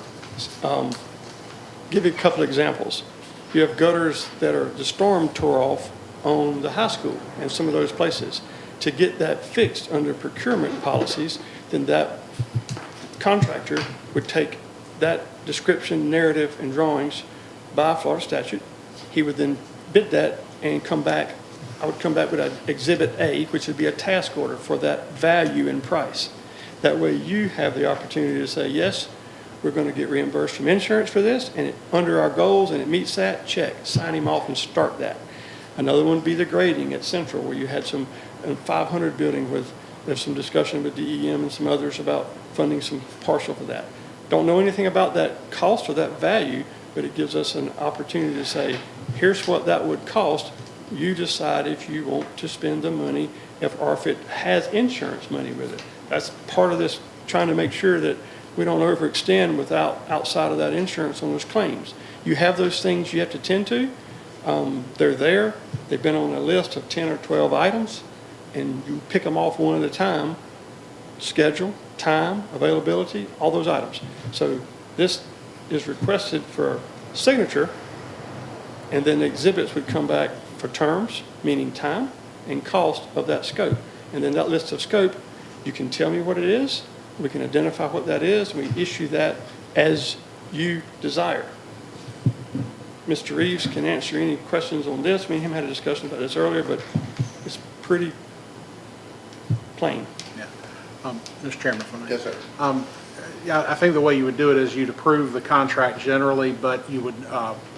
Give you a couple examples. You have gutters that are, the storm tore off on the high school and some of those places. To get that fixed under procurement policies, then that contractor would take that description, narrative, and drawings by Florida statute. He would then bid that and come back. I would come back with an Exhibit A, which would be a task order for that value and price. That way you have the opportunity to say, yes, we're going to get reimbursed from insurance for this, and under our goals, and it meets that, check, sign him off and start that. Another one would be the grading at Central, where you had some 500 building with, there's some discussion with DEM and some others about funding some partial for that. Don't know anything about that cost or that value, but it gives us an opportunity to say, here's what that would cost. You decide if you want to spend the money, or if it has insurance money with it. That's part of this, trying to make sure that we don't overextend outside of that insurance on those claims. You have those things you have to tend to. They're there. They've been on a list of 10 or 12 items, and you pick them off one at a time. Schedule, time, availability, all those items. So this is requested for signature, and then the exhibits would come back for terms, meaning time and cost of that scope. And then that list of scope, you can tell me what it is, we can identify what that is, and we issue that as you desire. Mr. Reeves can answer any questions on this. Me and him had a discussion about this earlier, but it's pretty plain. Yeah. Mr. Chairman, if I may. Yes, sir. Yeah, I think the way you would do it is you'd approve the contract generally, but you would,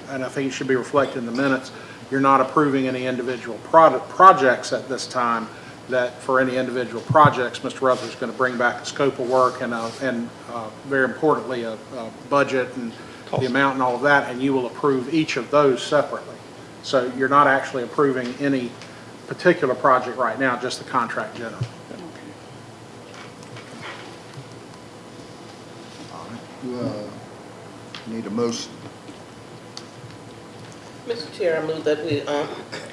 and I think it should be reflected in the minutes, you're not approving any individual projects at this time, that for any individual projects, Mr. Rutherford's going to bring back a scope of work and very importantly, a budget and the amount and all of that, and you will approve each of those separately. So you're not actually approving any particular project right now, just the contract general. You need a motion. Mr. Chair, I move that we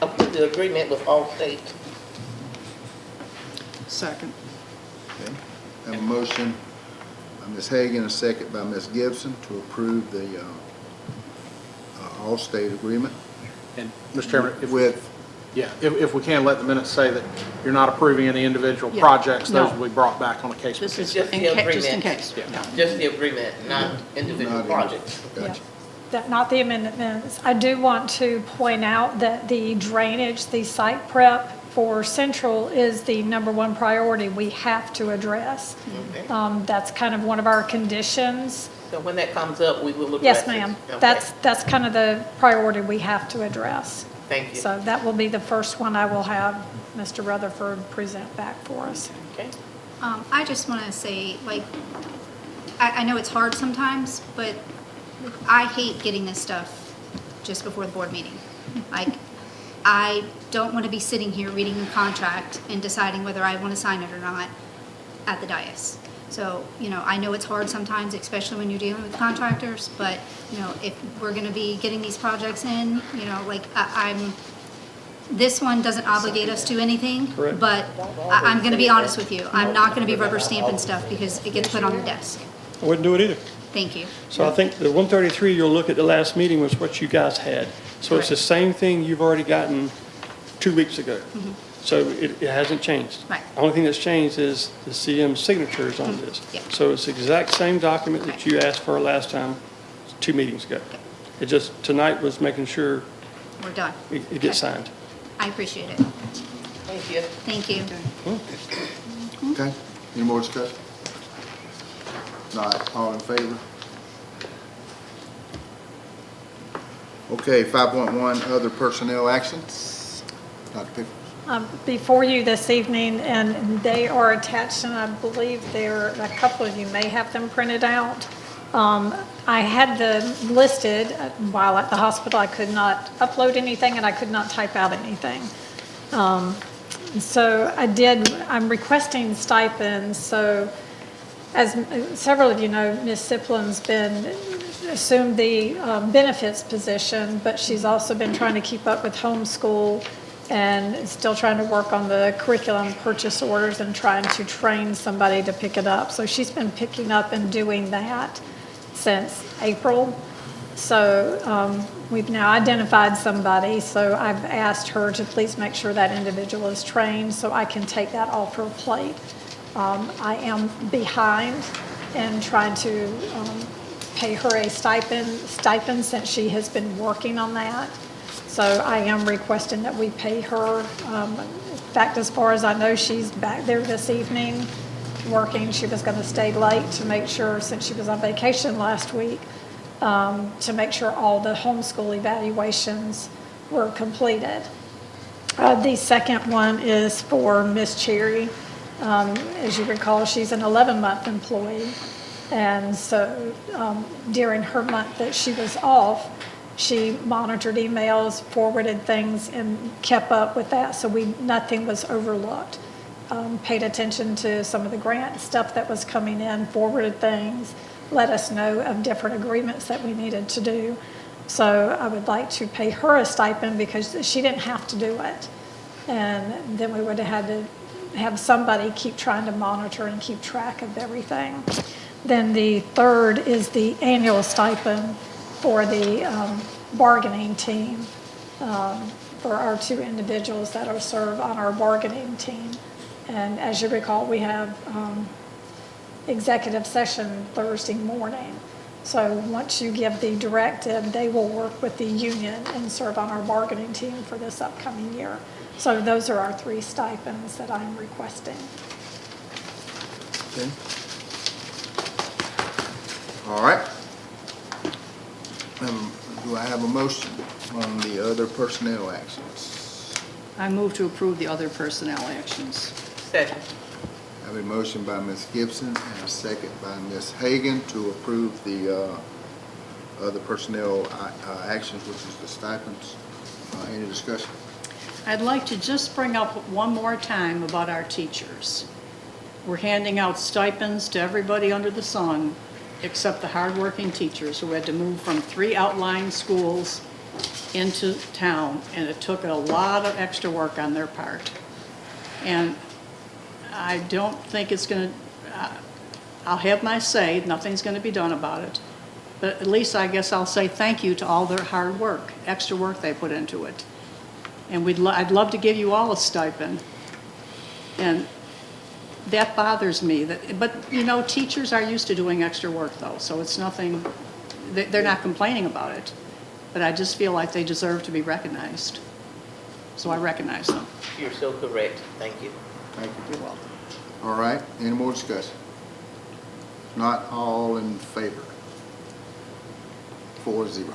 approve the agreement with Allstate. Second. Okay. Have a motion by Ms. Hagan, a second by Ms. Gibson to approve the Allstate agreement And, Mr. Chairman, if we can, let the minutes say that you're not approving any individual Yeah. projects, those No. will be brought back on a case by This case. is Just the just in agreement. case. Just the agreement, not individual Not projects. Gotcha. That, not the amendments. I do want to point out that the drainage, the site prep for Central is the number one priority we have to address. Okay. That's kind of one of our conditions. So when that comes up, we will address Yes, it. ma'am. Okay. That's kind of the priority we have to address. Thank you. So that will be the first one I will have Mr. Rutherford present back for us. Okay. I just want to say, like, I know it's hard sometimes, but I hate getting this stuff just before the board meeting. Like, I don't want to be sitting here reading the contract and deciding whether I want to sign it or not at the dais. So, I know it's hard sometimes, especially when you're dealing with contractors, but, if we're going to be getting these projects in, this one doesn't obligate us to anything. Correct. But I'm going to be honest with you. I'm not going to be rubber stamping stuff because it gets put on the desk. I wouldn't do it either. Thank you. So I think the 133 you'll look at the last meeting was what you guys had. So it's the same thing you've already gotten 2 weeks ago. So it hasn't changed. Right. The only thing that's changed is the CM's signatures on this. Yeah. So it's the exact same document that you asked for last time, 2 meetings ago. It just, tonight was making sure We're done. it gets signed. I appreciate it. Thank you. Thank you. Okay, any more discussion? Not all in favor? Okay, 5.1, other personnel actions. Dr. Pickles. Before you this evening, and they are attached, and I believe a couple of you may have them printed out. I had them listed while at the hospital. I could not upload anything and I could not type out anything. So I'm requesting stipends. So as several of you know, Ms. Siplin's assumed the benefits position, but she's also been trying to keep up with homeschool and still trying to work on the curriculum purchase orders and trying to train somebody to pick it up. So she's been picking up and doing that since April. So we've now identified somebody, so I've asked her to please make sure that individual is trained so I can take that off her plate. I am behind in trying to pay her a stipend since she has been working on that. So I am requesting that we pay her. In fact, as far as I know, she's back there this evening working. She was going to stay late to make sure, since she was on vacation last week, to make sure all the homeschool evaluations were completed. The second one is for Miss Cherry. As you recall, she's an 11-month employee. And so during her month that she was off, she monitored emails, forwarded things, and kept up with that, so nothing was overlooked. Paid attention to some of the grant stuff that was coming in, forwarded things, let us know of different agreements that we needed to do. So I would like to pay her a stipend because she didn't have to do it. And then we would have had to have somebody keep trying to monitor and keep track of everything. Then the third is the annual stipend for the bargaining team, for our two individuals that are served on our bargaining team. And as you recall, we have executive session Thursday morning. So once you give the directive, they will work with the union and serve on our bargaining team for this upcoming year. So those are our 3 stipends that I'm requesting. Okay. All right. Do I have a motion on the other personnel actions? I move to approve the other personnel actions. Second. I have a motion by Ms. Gibson and a second by Ms. Hagan to approve the other personnel actions, which is the stipends. Any discussion? I'd like to just bring up one more time about our teachers. We're handing out stipends to everybody under the sun, except the hardworking teachers who had to move from 3 outlying schools into town, and it took a lot of extra work on their part. And I don't think it's going to, I'll have my say, nothing's going to be done about it. But at least I guess I'll say thank you to all their hard work, extra work they put into it. And I'd love to give you all a stipend. And that bothers me. But, you know, teachers are used to doing extra work, though, so it's nothing, they're not complaining about it. But I just feel like they deserve to be recognized. So I recognize them. You're so correct. Thank you. Thank you. You're welcome. All right, any more discussion? Not all in favor? 4-0.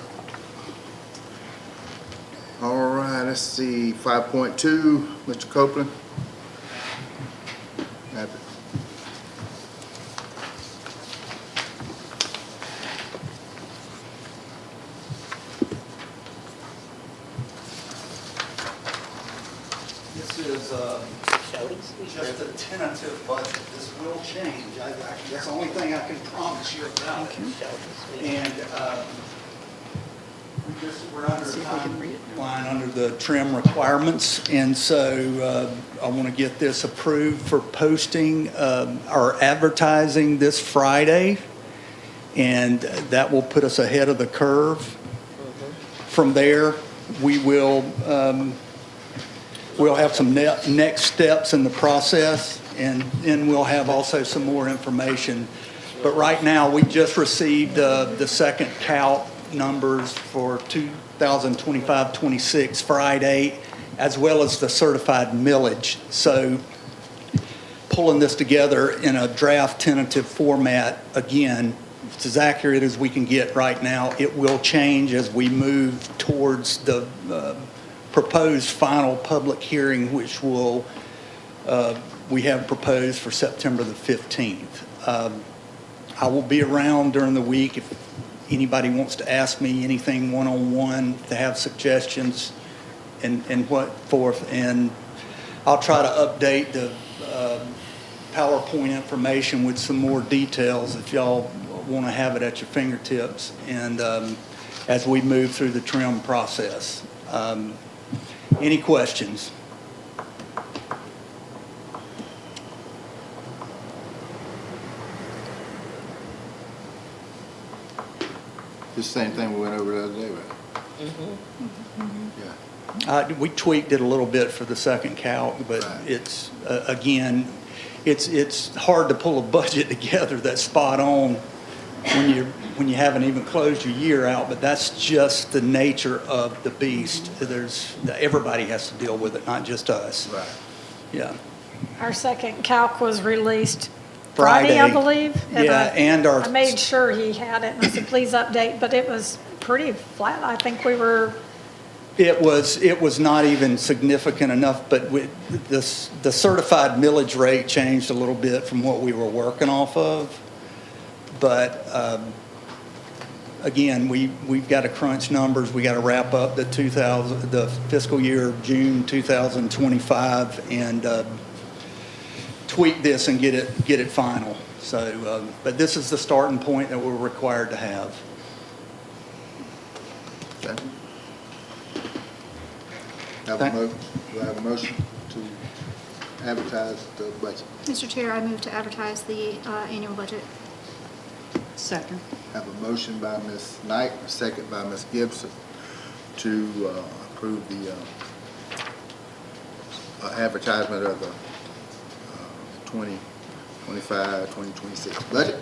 All right, let's see, 5.2, Mr. Copeland. This is just a tentative budget. This will change. That's the only thing I can promise you about it. And we're under a timeline under the trim requirements, and so I want to get this approved for posting our advertising this Friday, and that will put us ahead of the curve. From there, we will we'll have some next steps in the process, and then we'll have also some more information. But right now, we just received the second count numbers for 2025-26 Friday, as well as the certified millage. So pulling this together in a draft tentative format, again, it's as accurate as we can get right now. It will change as we move towards the proposed final public hearing, which will we have proposed for September the 15th. I will be around during the week if anybody wants to ask me anything one-on-one, to have suggestions and what forth. And I'll try to update the PowerPoint information with some more details if y'all want to have it at your fingertips, and as we move through the trim process. Any questions? The same thing we went over the other day, right? Yeah. We tweaked it a little bit for the second calc, but Right. it's, again, it's hard to pull a budget together that's spot on when you haven't even closed your year out, but that's just the nature of the beast. Everybody has to deal with it, not just us. Right. Yeah. Our second calc was released Friday, I believe. Yeah, and I made sure he had it, and I said, please update, but it was pretty flat. I think we were, It was not even significant enough, but the certified millage rate changed a little bit from what we were working off of. But again, we've got to crunch numbers. We got to wrap up the fiscal year of June 2025 and tweak this and get it final. So, but this is the starting point that we're required to have. Okay. Do I have a motion to advertise the budget? Mr. Chair, I move to advertise the annual budget. Second. Have a motion by Ms. Knight, a second by Ms. Gibson to approve the advertisement of the 2025, 2026 budget.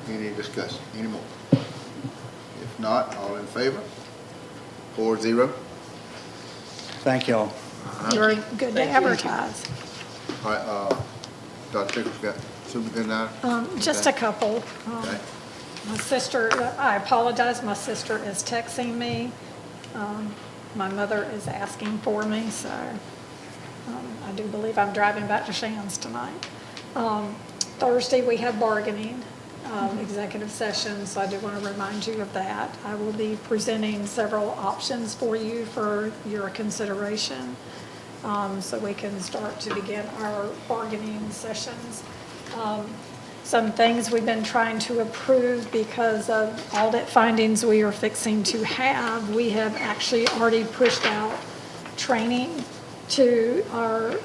Any discussion? Any more? If not, all in favor? 4-0. Thank y'all. very good to advertise. All right, Dr. Pickles got superintendent? Just a couple. Okay. My sister, I apologize, my sister is texting me. My mother is asking for me, so I do believe I'm driving back to Shands tonight. Thursday, we had bargaining. executive session, so I do want to remind you of that. I will be presenting several options for you for your consideration, so we can start to begin our bargaining sessions. Some things we've been trying to approve because of audit findings we are fixing to have. We have actually already pushed out training to our,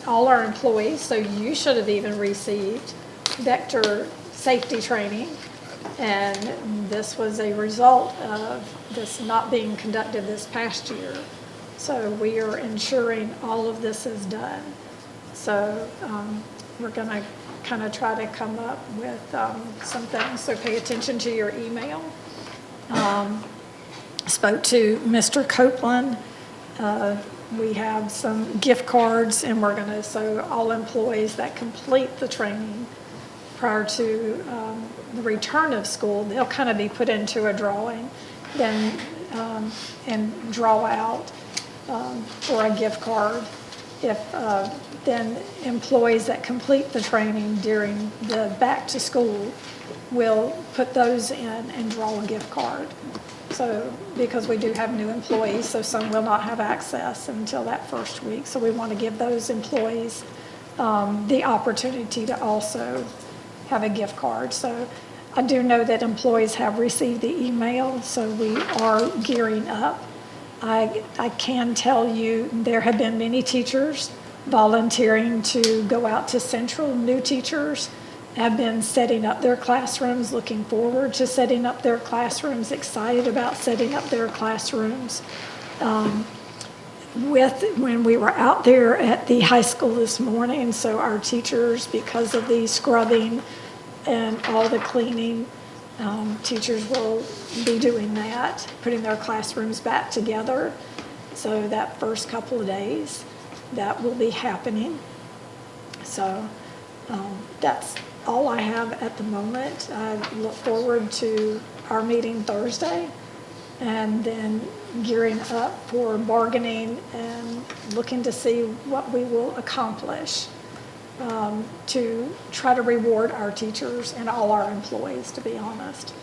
all our employees, so you should have even received vector safety training. And this was a result of this not being conducted this past year. So we are ensuring all of this is done. So we're going to kind of try to come up with some things, so pay attention to your email. Spoke to Mr. Copeland. We have some gift cards, and we're going to, so all employees that complete the training prior to the return of school, they'll kind of be put into a drawing, then and draw out for a gift card. If then employees that complete the training during the back to school will put those in and draw a gift card. So, because we do have new employees, so some will not have access until that first week. So we want to give those employees the opportunity to also have a gift card. So I do know that employees have received the email, so we are gearing up. I can tell you there have been many teachers volunteering to go out to Central. New teachers have been setting up their classrooms, looking forward to setting up their classrooms, excited about setting up their classrooms. When we were out there at the high school this morning, so our teachers, because of the scrubbing and all the cleaning, teachers will be doing that, putting their classrooms back together. So that first couple of days, that will be happening. So that's all I have at the moment. I look forward to our meeting Thursday and then gearing up for bargaining and looking to see what we will accomplish to try to reward our teachers and all our employees, to be honest.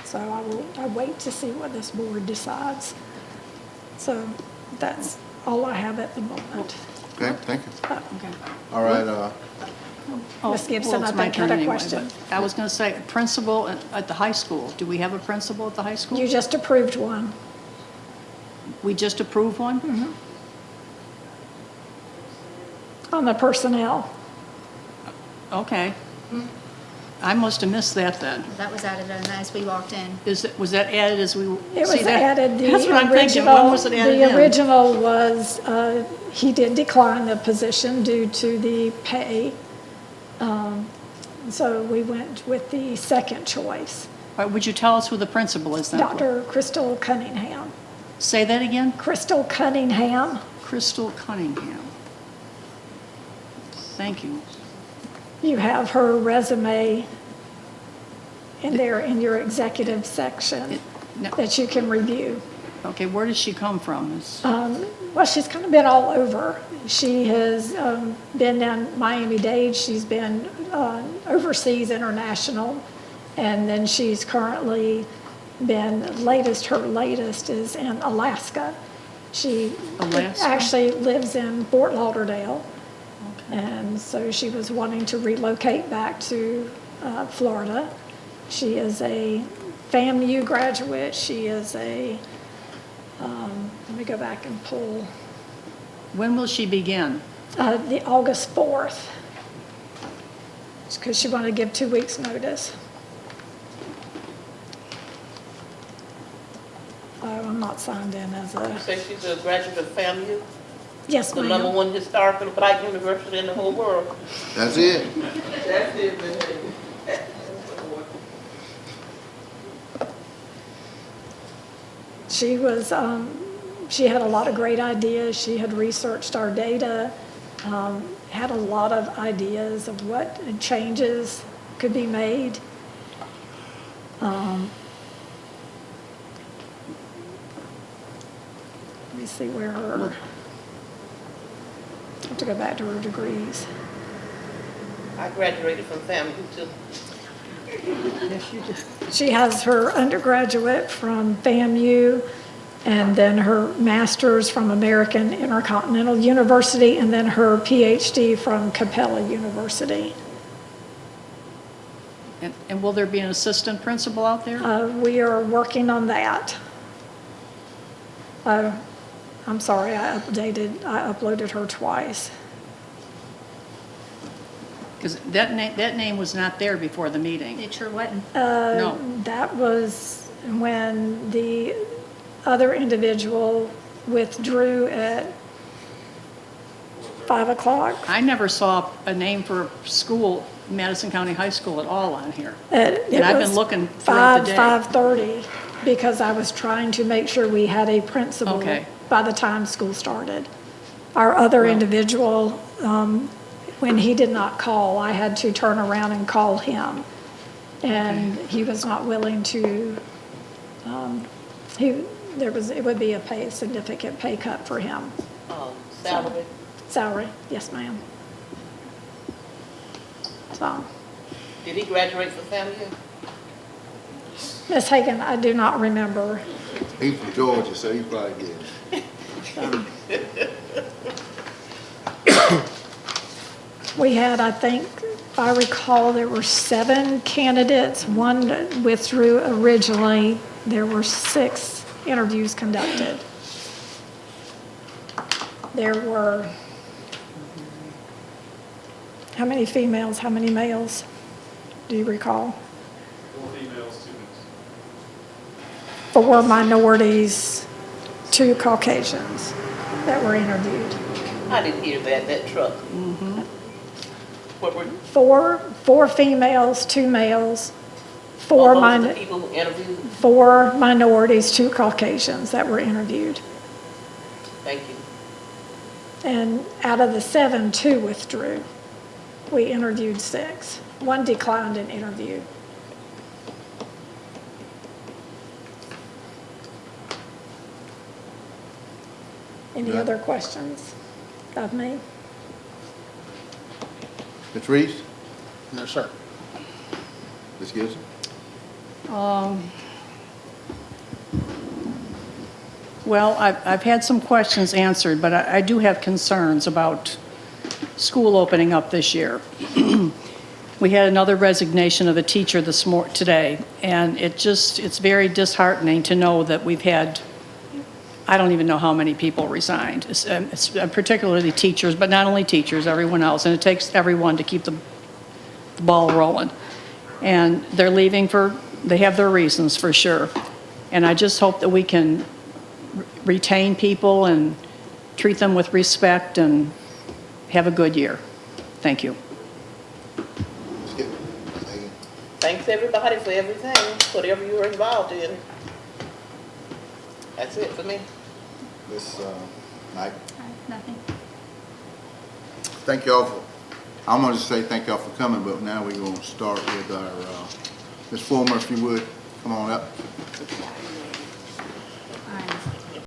So I wait to see what this board decides. So that's all I have at the moment. Okay, thank you. Okay. All right, Ms. Gibson, Well, I it's my think turn had a anyway, question. but I was going to say, principal at the high school. Do we have a principal at the high school? You just approved one. We just approved one? Mm-hmm. On the personnel. Okay. I must have missed that then. That was added in as we walked in. Was that added as we? It was see that? added, the That's what I'm thinking. When original, was it added in? the original was, he did decline the position due to the pay. So we went with the second choice, All right, would you tell us who the principal is then? Dr. Crystal Cunningham. Say that again? Crystal Cunningham. Crystal Cunningham. Thank you. You have her resume in there in your executive section No. that you can review. Okay, where does she come from? Well, she's kind of been all over. She has been down Miami-Dade. She's been overseas, international, and then she's currently been her latest is in Alaska. She Alaska? actually lives in Fort Lauderdale, and so she was wanting to relocate back to Florida. She is a FAMU graduate. She is a let me go back and pull. When will she begin? The August 4th, because she wanted to give 2 weeks' notice. I'm not signed in as You a, say she's a graduate of FAMU, yes, the ma'am. #1 historical black university in the whole world. that's it. That's it, man. She was, she had a lot of great ideas. She had researched our data, had a lot of ideas of what changes could be made. Let me see where her, I have to go back to her degrees. I graduated from FAMU too. Yes, you do. She has her undergraduate from FAMU, and then her master's from American Intercontinental University, and then her PhD from Capella University. And will there be an assistant principal out there? We are working on that. I'm sorry, I uploaded her twice. Because that name was not there before the meeting. It sure wasn't. No. That was when the other individual withdrew at 5 o'clock. I never saw a name for a school, Madison County High School at all on here. It And I've been was looking throughout the day. 5:30, because I was trying to make sure we had a principal Okay. by the time school started. Our other individual, when he did not call, I had to turn around and call him. And he was not willing to, it would be a significant pay cut for him. Salary. Salary, yes, ma'am. So, Did he graduate from FAMU? Ms. Hagan, I do not remember. He's from Georgia, so he probably did. We had, I think, if I recall, there were 7 candidates. One withdrew originally. There were 6 interviews conducted. There were, how many females, how many males? Do you recall? 4 females, 2 males. 4 minorities, 2 Caucasians that were interviewed. I didn't hear that truck. What were, 4 females, 2 males, all those are the people who interviewed? 4 minorities, 2 Caucasians that were interviewed. Thank you. And out of the 7, 2 withdrew. We interviewed 6. 1 declined an interview. Any Good. other questions of me? Ms. Reeves? No, sir. Ms. Gibson? Well, I've had some questions answered, but I do have concerns about school opening up this year. We had another resignation of a teacher today, and it's very disheartening to know that we've had, I don't even know how many people resigned. It's particularly teachers, but not only teachers, everyone else, and it takes everyone to keep the ball rolling. And they're leaving they have their reasons for sure. And I just hope that we can retain people and treat them with respect and have a good year. Thank you. Ms. Gibson? Ms. Hagan? Thanks everybody for everything, whatever you were involved in. That's it for me. Ms. Knight? Nothing. Thank y'all I'm going to say thank y'all for coming, but now we're going to start with our, Ms. Fulmer, if you would, come on up.